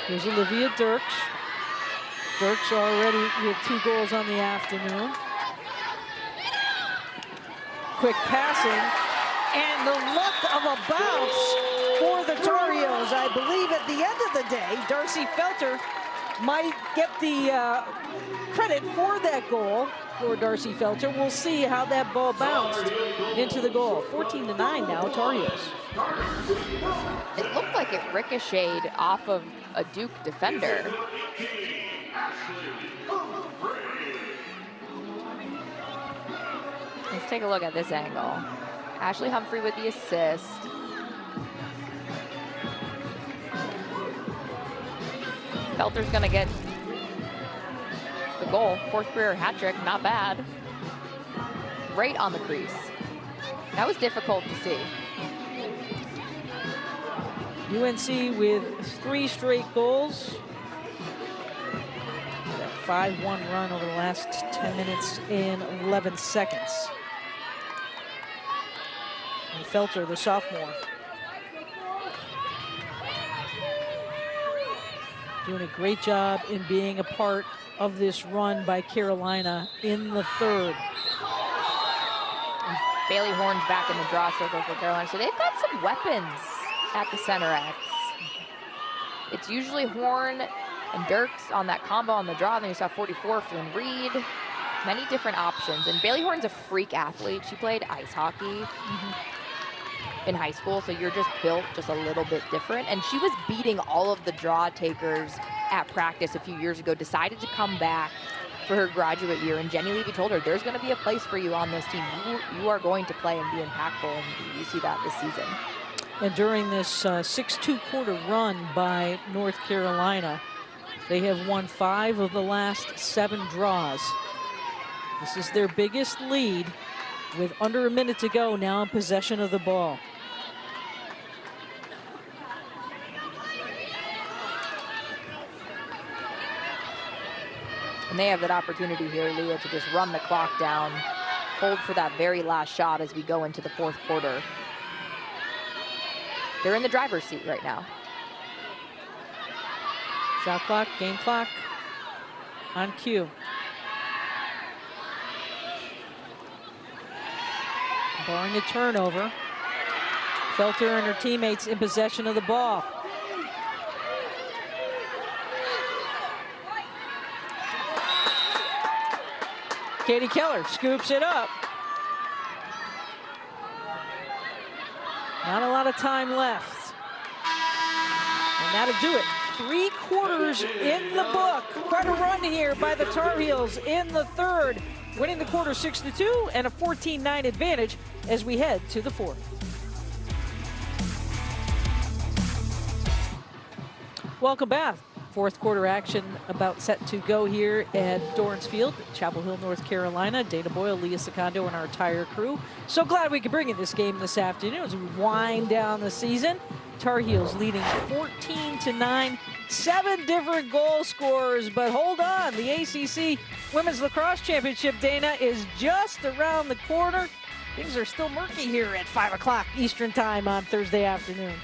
Here's Olivia Dirks. Dirks already with 2 goals on the afternoon. Quick passing, and the luck of a bounce for the Tar Heels. I believe at the end of the day, Darcy Felter might get the credit for that goal for Darcy Felter. We'll see how that ball bounced into the goal. 14-9 now, Tar Heels. It looked like it ricocheted off of a Duke defender. Let's take a look at this angle. Ashley Humphrey with the assist. Felter's gonna get the goal. 4th career hat trick, not bad. Right on the crease. That was difficult to see. UNC with 3 straight goals. That 5-1 run over the last 10 minutes and 11 seconds. And Felter, the sophomore, doing a great job in being a part of this run by Carolina in the third. And Bailey Horn's back in the draw circle for Carolina, so they've got some weapons at the center X. It's usually Horn and Dirks on that combo on the draw. Then you saw 44 Flynn Reed. Many different options. And Bailey Horn's a freak athlete. She played ice hockey in high school, so you're just built just a little bit different. And she was beating all of the draw takers at practice a few years ago. Decided to come back for her graduate year, and Jenny Levy told her there's going to be a place for you on this team. You are going to play and be impactful, and you see that this season. And during this 6-2 quarter run by North Carolina, they have won 5 of the last 7 draws. This is their biggest lead with under a minute to go, now in possession of the ball. And they have that opportunity here, Leah, to just run the clock down, hold for that very last shot as we go into the 4th quarter. They're in the driver's seat right now. Shot clock, game clock on cue. Barring a turnover. Felter and her teammates in possession of the ball. Katie Keller scoops it up. Not a lot of time left. And that'll do it. 3 quarters in the book. Quite a run here by the Tar Heels in the 3rd, winning the quarter 6-2 and a 14-9 advantage as we head to the 4th. Welcome back. 4th quarter action about set to go here at Dorrance Field, Chapel Hill, North Carolina. Dana Boyle, Leah Secondo, and our entire crew. So glad we could bring you this game this afternoon as we wind down the season. Tar Heels leading 14-9, 7 different goal scorers, but hold on, the ACC Women's Lacrosse Championship, Dana, is just around the corner. Things are still murky here at 5 o'clock Eastern time on Thursday afternoon.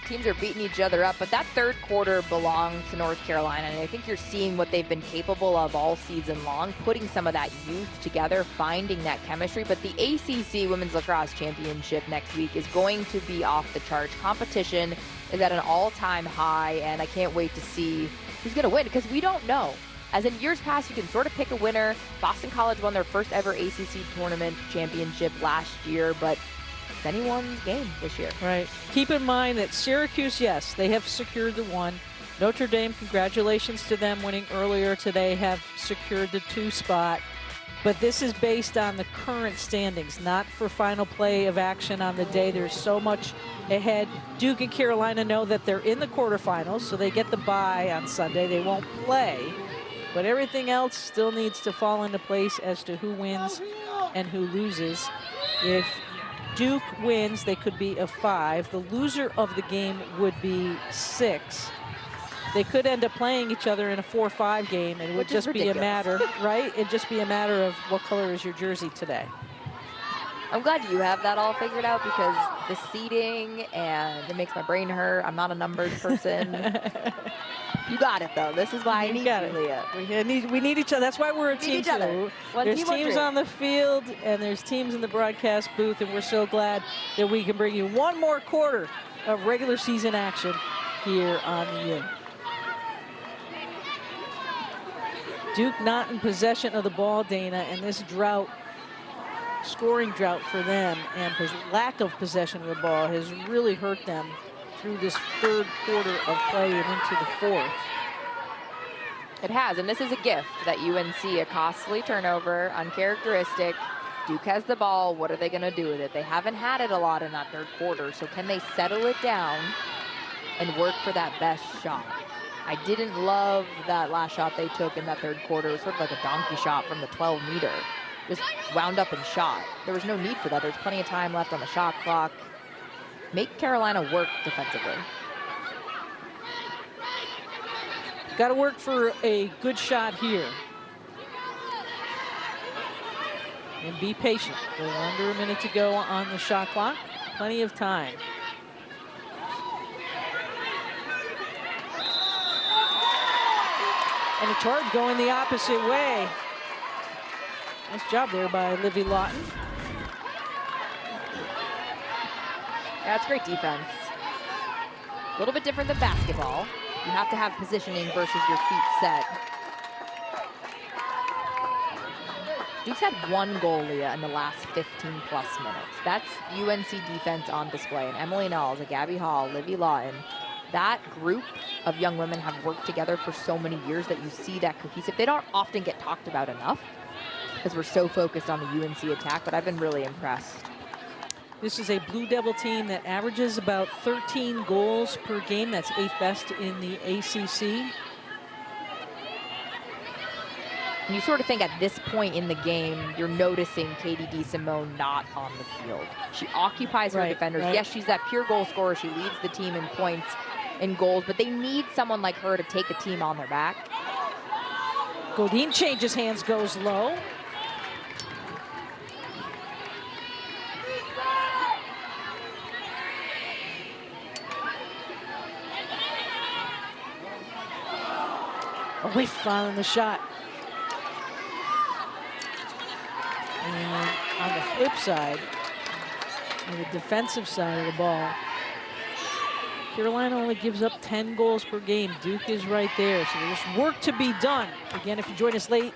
Teams are beating each other up, but that 3rd quarter belongs to North Carolina, and I think you're seeing what they've been capable of all season long, putting some of that youth together, finding that chemistry. But the ACC Women's Lacrosse Championship next week is going to be off the charts. Competition is at an all-time high, and I can't wait to see who's going to win, because we don't know. As in years past, you can sort of pick a winner. Boston College won their first ever ACC Tournament championship last year, but it's anyone's game this year. Right. Keep in mind that Syracuse, yes, they have secured the 1. Notre Dame, congratulations to them winning earlier today, have secured the 2 spot. But this is based on the current standings, not for final play of action on the day. There's so much ahead. Duke and Carolina know that they're in the quarterfinals, so they get the bye on Sunday. They won't play. But everything else still needs to fall into place as to who wins and who loses. If Duke wins, they could be a 5. The loser of the game would be 6. They could end up playing each other in a 4-5 game, and it would just be a matter, right? It'd just be a matter of what color is your jersey today. I'm glad you have that all figured out, because the seeding, and it makes my brain hurt. I'm not a numbers person. You got it, though. This is why I need you, Leah. We need each other. That's why we're a team, too. There's teams on the field, and there's teams in the broadcast booth, and we're so glad that we can bring you one more quarter of regular season action here on the U. Duke not in possession of the ball, Dana, and this drought, scoring drought for them, and lack of possession of the ball has really hurt them through this 3rd quarter of play and into the 4th. It has, and this is a gift that UNC, a costly turnover, uncharacteristic. Duke has the ball. What are they going to do with it? They haven't had it a lot in that 3rd quarter, so can they settle it down and work for that best shot? I didn't love that last shot they took in that 3rd quarter. It was sort of like a donkey shot from the 12-meter. Just wound up and shot. There was no need for that. There's plenty of time left on the shot clock. Make Carolina work defensively. Got to work for a good shot here. And be patient. We're under a minute to go on the shot clock. Plenty of time. And a charge going the opposite way. Nice job there by Livy Lawton. Yeah, it's great defense. A little bit different than basketball. You have to have positioning versus your feet set. Duke's had 1 goal, Leah, in the last 15-plus minutes. That's UNC defense on display. And Emily Knowles, Gabby Hall, Livy Lawton, that group of young women have worked together for so many years that you see that cohesive. They don't often get talked about enough because we're so focused on the UNC attack, but I've been really impressed. This is a Blue Devil team that averages about 13 goals per game. That's 8th best in the ACC. And you sort of think at this point in the game, you're noticing Katie DeSimone not on the field. She occupies her defenders. Right. Yes, she's that pure goal scorer. She leads the team in points and goals, but they need someone like her to take a team on their back. Godine changes hands, goes low. Away following the shot. And on the flip side, on the defensive side of the ball, Carolina only gives up 10 goals per game. Duke is right there, so there's work to be done. Again, if you join us late,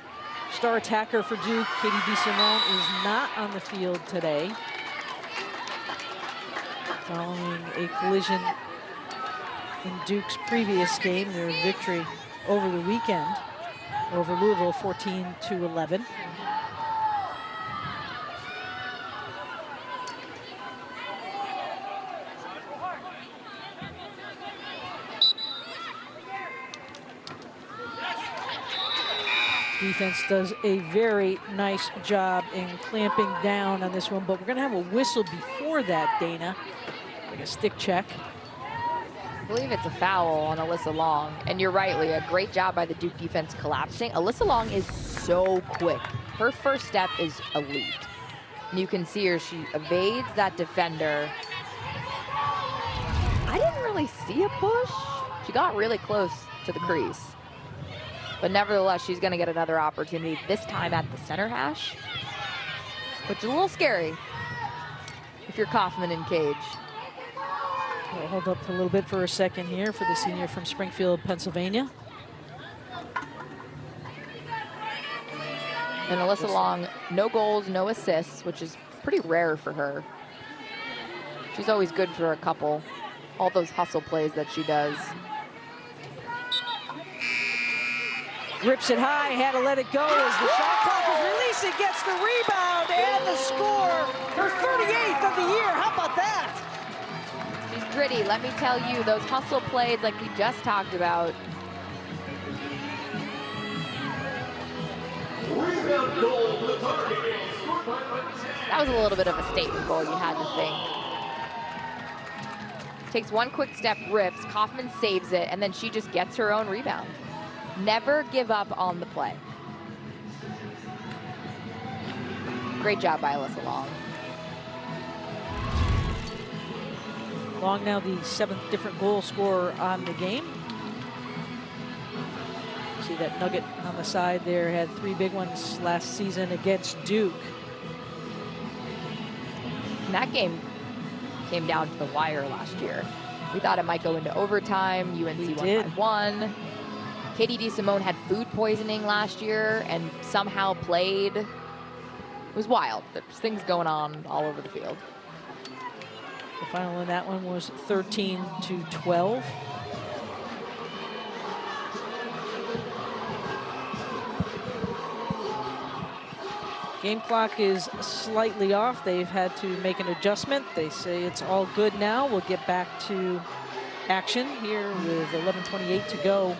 star attacker for Duke, Katie DeSimone, is not on the field today, following a collision in Duke's previous game, their victory over the weekend over Louisville, 14-11. Defense does a very nice job in clamping down on this one, but we're going to have a whistle before that, Dana. Like a stick check. I believe it's a foul on Alyssa Long. And you're right, Leah, great job by the Duke defense collapsing. Alyssa Long is so quick. Her first step is elite. And you can see her, she evades that defender. I didn't really see a push. She got really close to the crease. But nevertheless, she's gonna get another opportunity, this time at the center hash, which is a little scary if you're Kaufman and Cage. We'll hold up for a little bit for a second here for the senior from Springfield, Pennsylvania. And Alyssa Long, no goals, no assists, which is pretty rare for her. She's always good for a couple. All those hustle plays that she does. Rips it high, had to let it go as the shot clock is releasing, gets the rebound and the score. Her 38th of the year, how about that? She's gritty, let me tell you, those hustle plays like we just talked about. Rebound goal for the target. That was a little bit of a statement goal, you had to think. Takes one quick step, rips, Kaufman saves it, and then she just gets her own rebound. Never give up on the play. Great job by Alyssa Long. Long now the 7th different goal scorer on the game. See that nugget on the side there, had 3 big ones last season against Duke. And that game came down to the wire last year. We thought it might go into overtime. UNC won by 1. Katie DeSimone had food poisoning last year and somehow played. It was wild. There's things going on all over the field. The final in that one was 13-12. Game clock is slightly off. They've had to make an adjustment. They say it's all good now. We'll get back to action here with 11:28 to go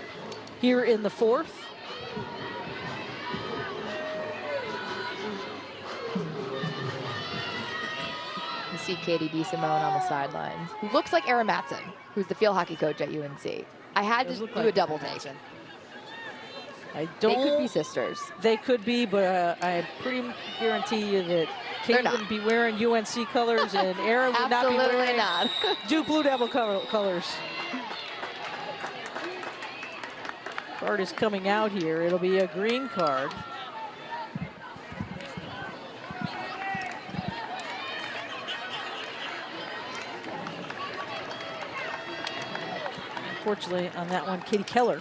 here in the 4th. You see Katie DeSimone on the sidelines, who looks like Erin Matson, who's the field hockey coach at UNC. I had to do a double take. I don't. They could be sisters. They could be, but I pretty guarantee you that Kate wouldn't be wearing UNC colors and Erin would not be wearing Duke Blue Devil colors. Card is coming out here. It'll be a green card. Unfortunately, on that one, Katie Keller.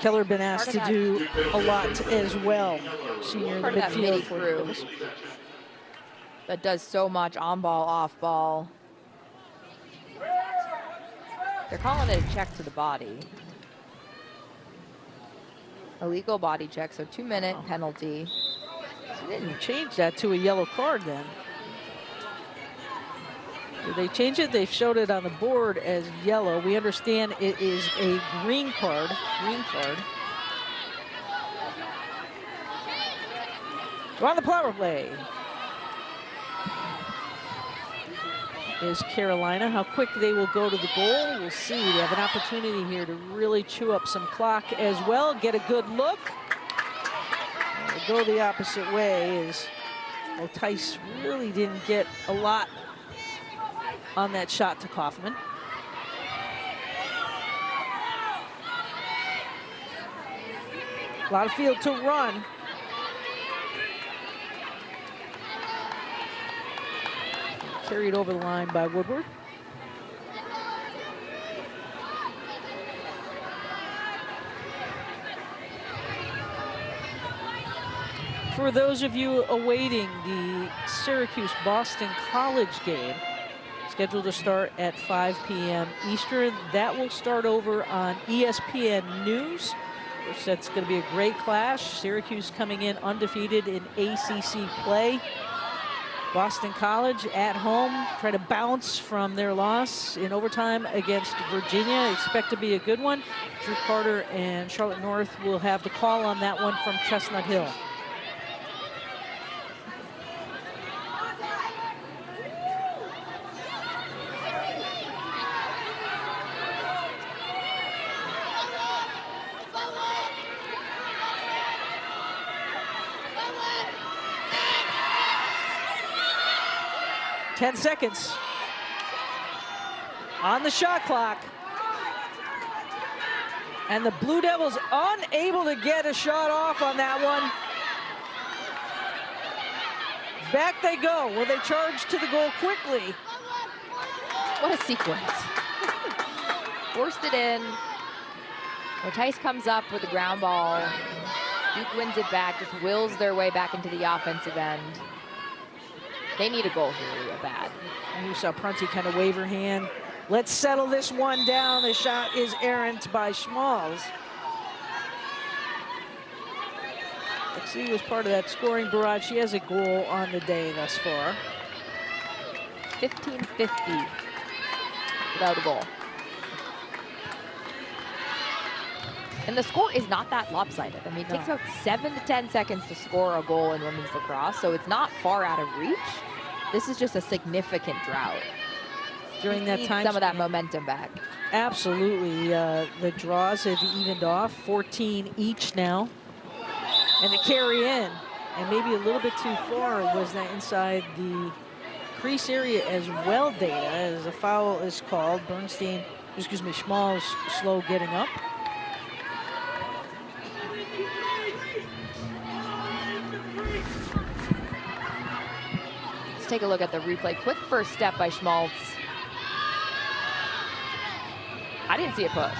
Keller been asked to do a lot as well. Senior in the midfield for crew that does so much on ball, off ball. They're calling it a check to the body. Illegal body check, so 2-minute penalty. They didn't change that to a yellow card then. Did they change it? They showed it on the board as yellow. We understand it is a green card. Green card. On the power play is Carolina. How quick they will go to the goal, we'll see. They have an opportunity here to really chew up some clock as well, get a good look. And go the opposite way is, well, Tice really didn't get a lot on that shot to Kaufman. A lot of field to run. Carried over the line by Woodward. For those of you awaiting the Syracuse-Boston College game, scheduled to start at 5 p.m. Eastern, that will start over on ESPN News. Of course, that's going to be a great clash. Syracuse coming in undefeated in ACC play. Boston College at home, try to bounce from their loss in overtime against Virginia. Expect to be a good one. Drew Carter and Charlotte North will have the call on that one from Chestnut Hill. Ten seconds on the shot clock. And the Blue Devils unable to get a shot off on that one. Back they go. Will they charge to the goal quickly? What a sequence. Forced it in. Well, Tice comes up with a ground ball. Duke wins it back, just wills their way back into the offensive end. They need a goal here real bad. And you saw Prunty kind of wave her hand. Let's settle this one down. The shot is errant by Schmalz. Lexi was part of that scoring barrage. She has a goal on the day thus far. 15-50 without a goal. And the score is not that lopsided. I mean, it takes about 7 to 10 seconds to score a goal in women's lacrosse, so it's not far out of reach. This is just a significant drought. During that time, some of that momentum back. Absolutely. The draws have evened off, 14 each now. And the carry in, and maybe a little bit too far, was that inside the crease area as well, Data, as a foul is called. Bernstein, excuse me, Schmalz slow getting up. Take a look at the replay. Quick first step by Schmalz. I didn't see a push.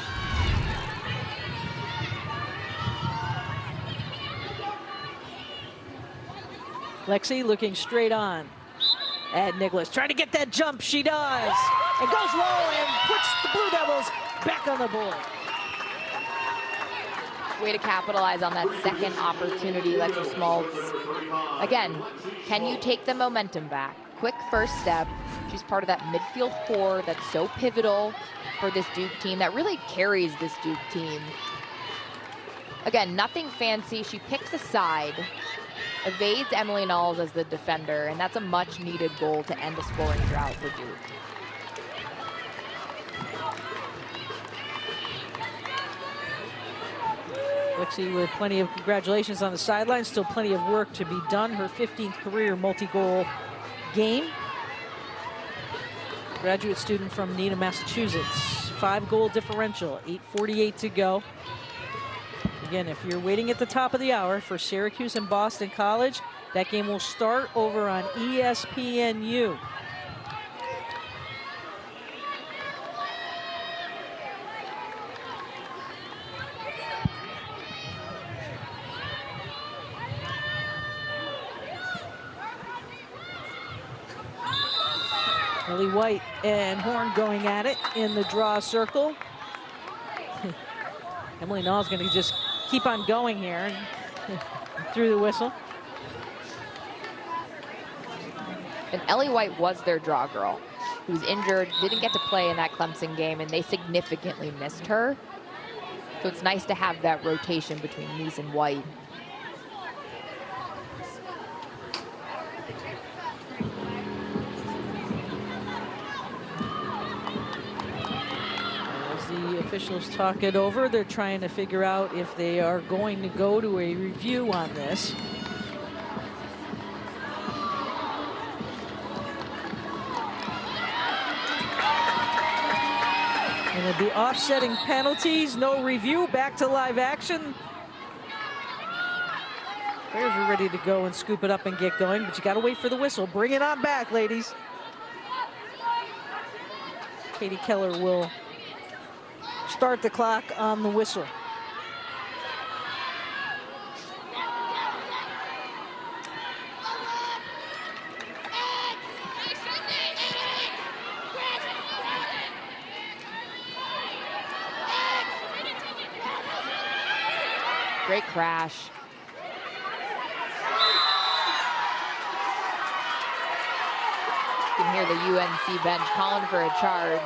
Lexi looking straight on at Nicholas. Trying to get that jump. She does. It goes low and puts the Blue Devils back on the board. Way to capitalize on that second opportunity, Lexi Schmalz. Again, can you take the momentum back? Quick first step. She's part of that midfield core that's so pivotal for this Duke team, that really carries this Duke team. Again, nothing fancy. She picks a side, evades Emily Knowles as the defender, and that's a much needed goal to end a scoring drought for Duke. Lexi with plenty of congratulations on the sideline. Still plenty of work to be done. Her 15th career multi-goal game. Graduate student from Needham, Massachusetts. 5-goal differential, 8:48 to go. Again, if you're waiting at the top of the hour for Syracuse and Boston College, that game will start over on ESPNU. Ellie White and Horn going at it in the draw circle. Emily Nall's going to just keep on going here and through the whistle. And Ellie White was their draw girl, who was injured, didn't get to play in that Clemson game, and they significantly missed her. So it's nice to have that rotation between Neese and White. As the officials talk it over, they're trying to figure out if they are going to go to a review on this. And it'll be offsetting penalties, no review, back to live action. Players are ready to go and scoop it up and get going, but you got to wait for the whistle. Bring it on back, ladies. Katie Keller will start the clock on the whistle. Great crash. You can hear the UNC bench calling for a charge.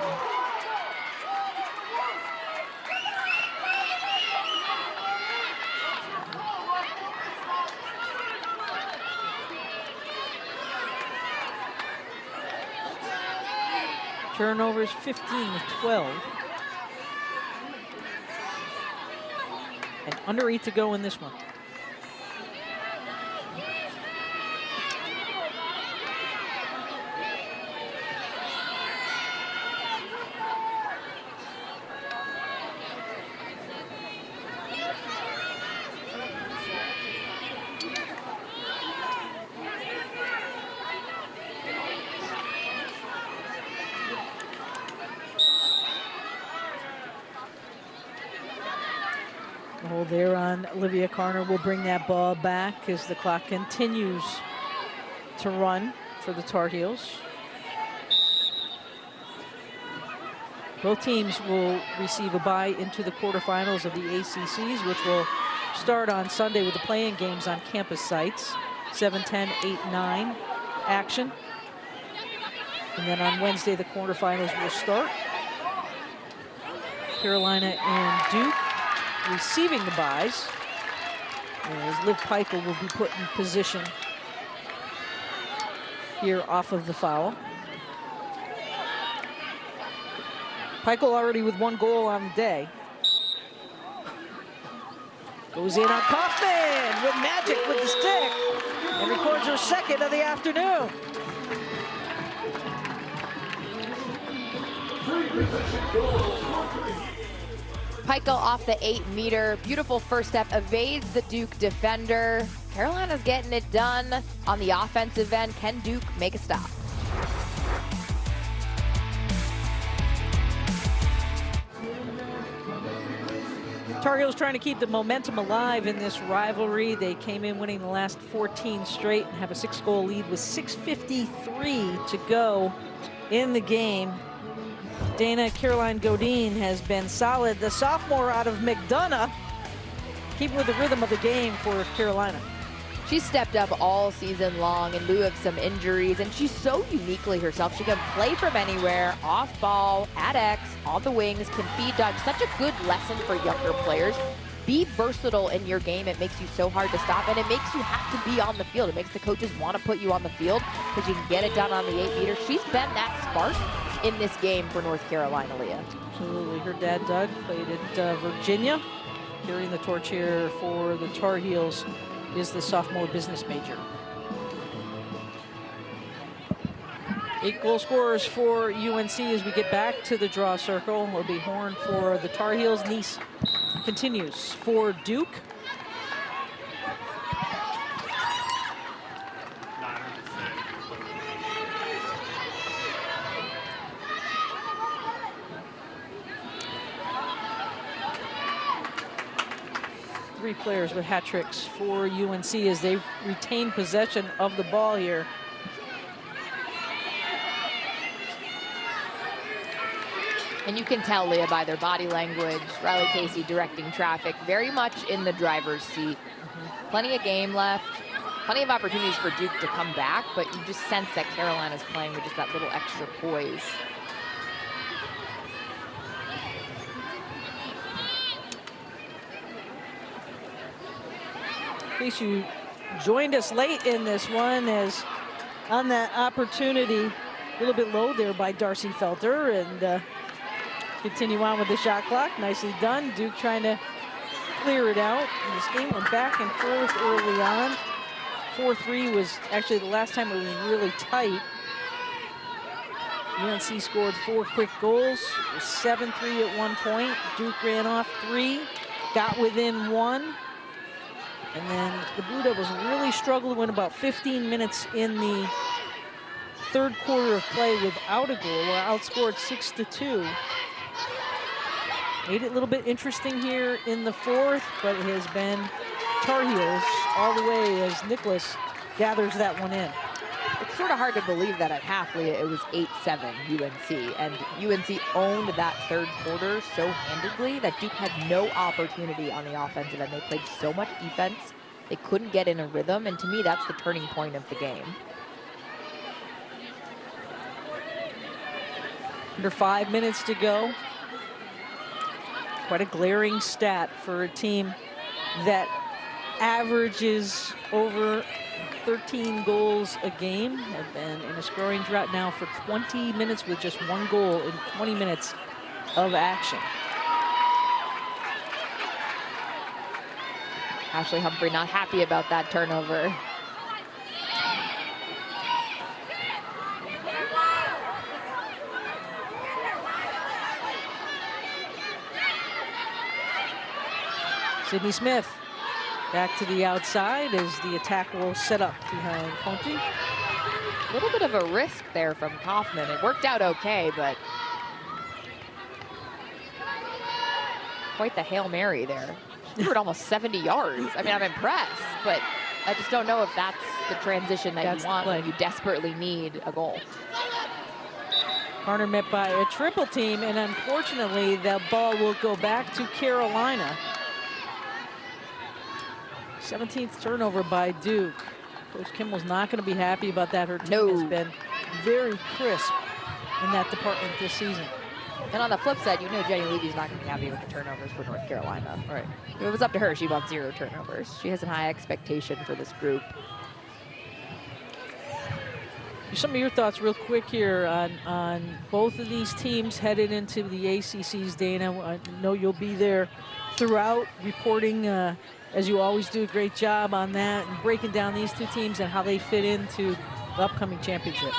Turnovers 15-12. And under 8 to go in this one. Hold there on Olivia Carner will bring that ball back as the clock continues to run for the Tar Heels. Both teams will receive a bye into the quarterfinals of the ACCs, which will start on Sunday with the play-in games on campus sites. 7-10, 8-9 action. And then on Wednesday, the quarterfinals will start. Carolina and Duke receiving the byes, as Liv Pikiell will be put in position here off of the foul. Pikiell already with 1 goal on the day. Goes in on Kaufman with magic with the stick and records her 2nd of the afternoon. Pikiell off the 8-meter. Beautiful first step, evades the Duke defender. Carolina's getting it done on the offensive end. Can Duke make a stop? Tar Heels trying to keep the momentum alive in this rivalry. They came in winning the last 14 straight and have a 6-goal lead with 6:53 to go in the game. Dana Caroline Godine has been solid. The sophomore out of McDonough, keeping with the rhythm of the game for Carolina. She's stepped up all season long in lieu of some injuries, and she's so uniquely herself. She can play from anywhere, off ball, at X, on the wings, can feed dodge. Such a good lesson for younger players. Be versatile in your game. It makes you so hard to stop, and it makes you have to be on the field. It makes the coaches want to put you on the field because you can get it done on the 8-meter. She's been that spark in this game for North Carolina, Leah. Absolutely. Her dad, Doug, played at Virginia. Carrying the torch here for the Tar Heels is the sophomore business major. 8 goal scorers for UNC as we get back to the draw circle. It'll be Horn for the Tar Heels. Neese continues for Duke. Three players with hat tricks for UNC as they retain possession of the ball here. And you can tell, Leah, by their body language, Riley Casey directing traffic, very much in the driver's seat. Plenty of game left, plenty of opportunities for Duke to come back, but you just sense that Carolina's playing with just that little extra poise. In case you joined us late in this one, as on that opportunity, a little bit low there by Darcy Felter, and continue on with the shot clock. Nicely done. Duke trying to clear it out. And this game went back and forth early on. 4-3 was actually the last time it was really tight. UNC scored 4 quick goals. It was 7-3 at one point. Duke ran off 3, got within 1. And then the Blue Devils really struggled, went about 15 minutes in the third quarter of play without a goal. Were outscored 6-2. Made it a little bit interesting here in the fourth, but it has been Tar Heels all the way as Nicholas gathers that one in. It's sort of hard to believe that at half, Leah, it was 8-7 UNC, and UNC owned that third quarter so handedly that Duke had no opportunity on the offensive end. They played so much defense, they couldn't get in a rhythm, and to me, that's the turning point of the game. Under 5 minutes to go. Quite a glaring stat for a team that averages over 13 goals a game. Have been in a scoring drought now for 20 minutes with just 1 goal in 20 minutes of action. Ashley Humphrey not happy about that turnover. Sydney Smith back to the outside as the attack will set up behind Ponte. A little bit of a risk there from Kaufman. It worked out okay, but quite the Hail Mary there. She threw it almost 70 yards. I mean, I'm impressed, but I just don't know if that's the transition that you want when you desperately need a goal. Garner met by a triple team, and unfortunately, that ball will go back to Carolina. 17th turnover by Duke. Coach Kimball's not going to be happy about that. Her team has been very crisp in that department this season. And on the flip side, you know Jenny Levy's not going to be happy with the turnovers for North Carolina. Right. If it was up to her, she'd want 0 turnovers. She has a high expectation for this group. Some of your thoughts real quick here on both of these teams headed into the ACCs, Dana. I know you'll be there throughout reporting, as you always do, a great job on that and breaking down these two teams and how they fit into the upcoming championship.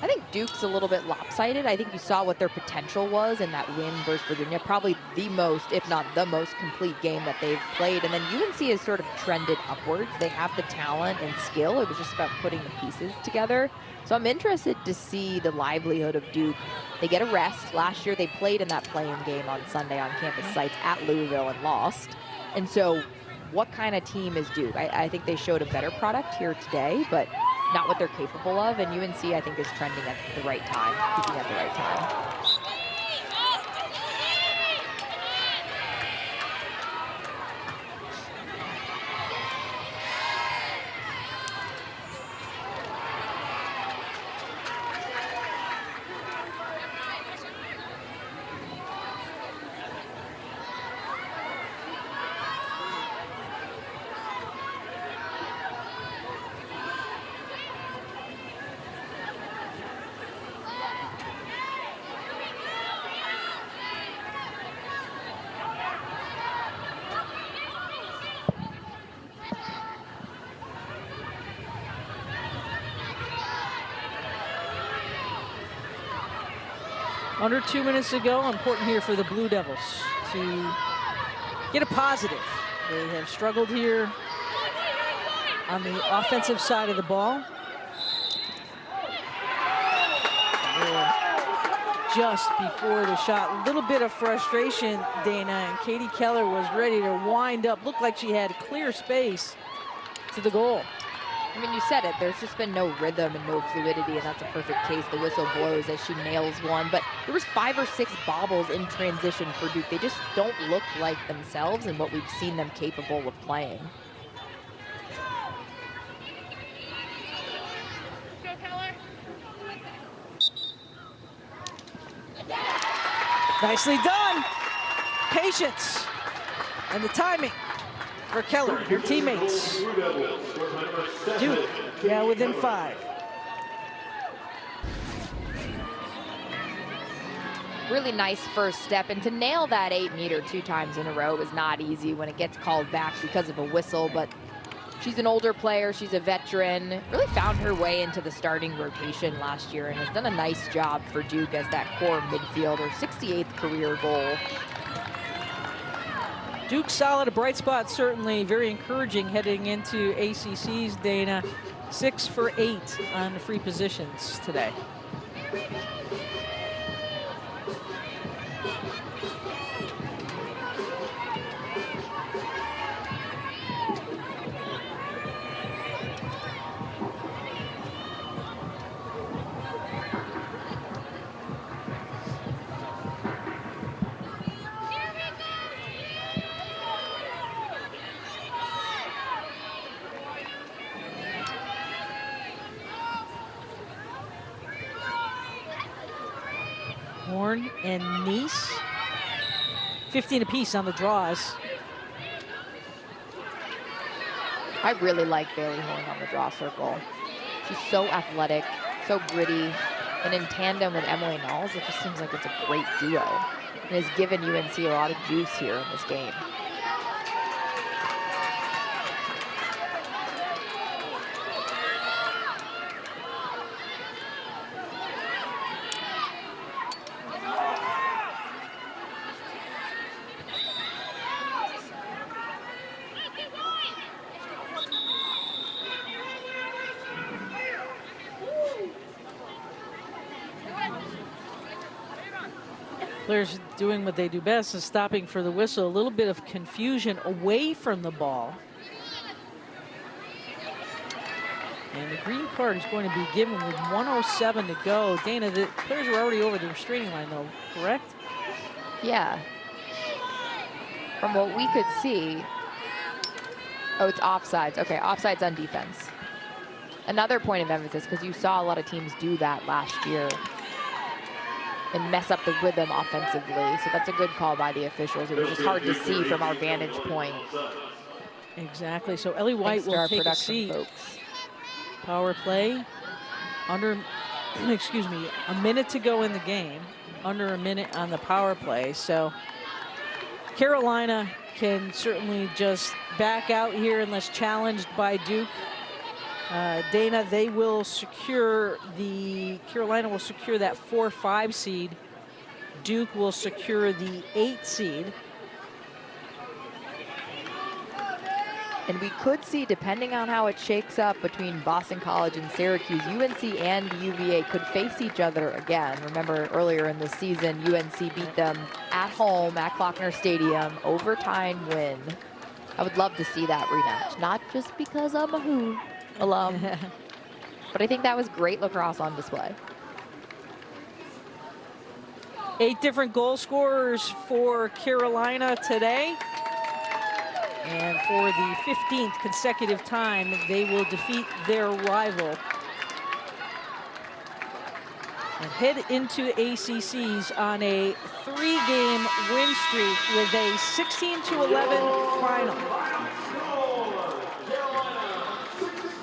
I think Duke's a little bit lopsided. I think you saw what their potential was in that win versus Virginia. Probably the most, if not the most complete game that they've played. And then UNC has sort of trended upwards. They have the talent and skill. It was just about putting the pieces together. So I'm interested to see the livelihood of Duke. They get a rest. Last year they played in that play-in game on Sunday on campus sites at Louisville and lost. And so what kind of team is Duke? I think they showed a better product here today, but not what they're capable of. And UNC, I think, is trending at the right time, peaking at the right time. Under 2 minutes to go. Important here for the Blue Devils to get a positive. They have struggled here on the offensive side of the ball. Just before the shot, a little bit of frustration, Dana, and Katie Keller was ready to wind up. Looked like she had clear space to the goal. I mean, you said it. There's just been no rhythm and no fluidity, and that's a perfect case. The whistle blows as she nails one, but there was 5 or 6 bobbles in transition for Duke. They just don't look like themselves and what we've seen them capable of playing. Nicely done. Patience and the timing for Keller and her teammates. Duke now within 5. Really nice first step, and to nail that 8-meter 2 times in a row is not easy when it gets called back because of a whistle, but she's an older player, she's a veteran, really found her way into the starting rotation last year and has done a nice job for Duke as that core midfielder, 68th career goal. Duke solid, a bright spot, certainly very encouraging heading into ACC's, Dana. 6 for 8 on the free positions today. Horn and Nice, 15 apiece on the draws. I really like Bailey Horn on the draw circle. She's so athletic, so gritty, and in tandem with Emily Knowles, it just seems like it's a great duo. And has given UNC a lot of juice here in this game. Players doing what they do best and stopping for the whistle. A little bit of confusion away from the ball. And the green card is going to be given with 1:07 to go. Dana, the players were already over the restraining line though, correct? Yeah. From what we could see, oh, it's offsides. Okay, offsides on defense. Another point of emphasis, because you saw a lot of teams do that last year and mess up the rhythm offensively. So that's a good call by the officials. It was just hard to see from our vantage point. Exactly. So Ellie White will take a seat. Folks. Power play. Under, excuse me, a minute to go in the game. Under a minute on the power play. So Carolina can certainly just back out here unless challenged by Duke. Dana, they will secure Carolina will secure that 4-5 seed. Duke will secure the 8 seed. And we could see, depending on how it shakes up between Boston College and Syracuse, UNC and UVA could face each other again. Remember earlier in the season, UNC beat them at home at Klockner Stadium, overtime win. I would love to see that rematch, not just because I'm a Who alum, but I think that was great lacrosse on display. 8 different goal scorers for Carolina today. And for the 15th consecutive time, they will defeat their rival and head into ACC's on a 3-game win streak with a 16-11 final.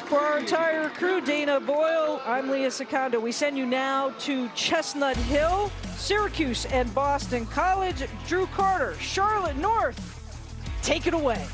For our entire crew, Dana Boyle, I'm Leah Secondo. We send you now to Chestnut Hill, Syracuse and Boston College. Drew Carter, Charlotte North. Take it away.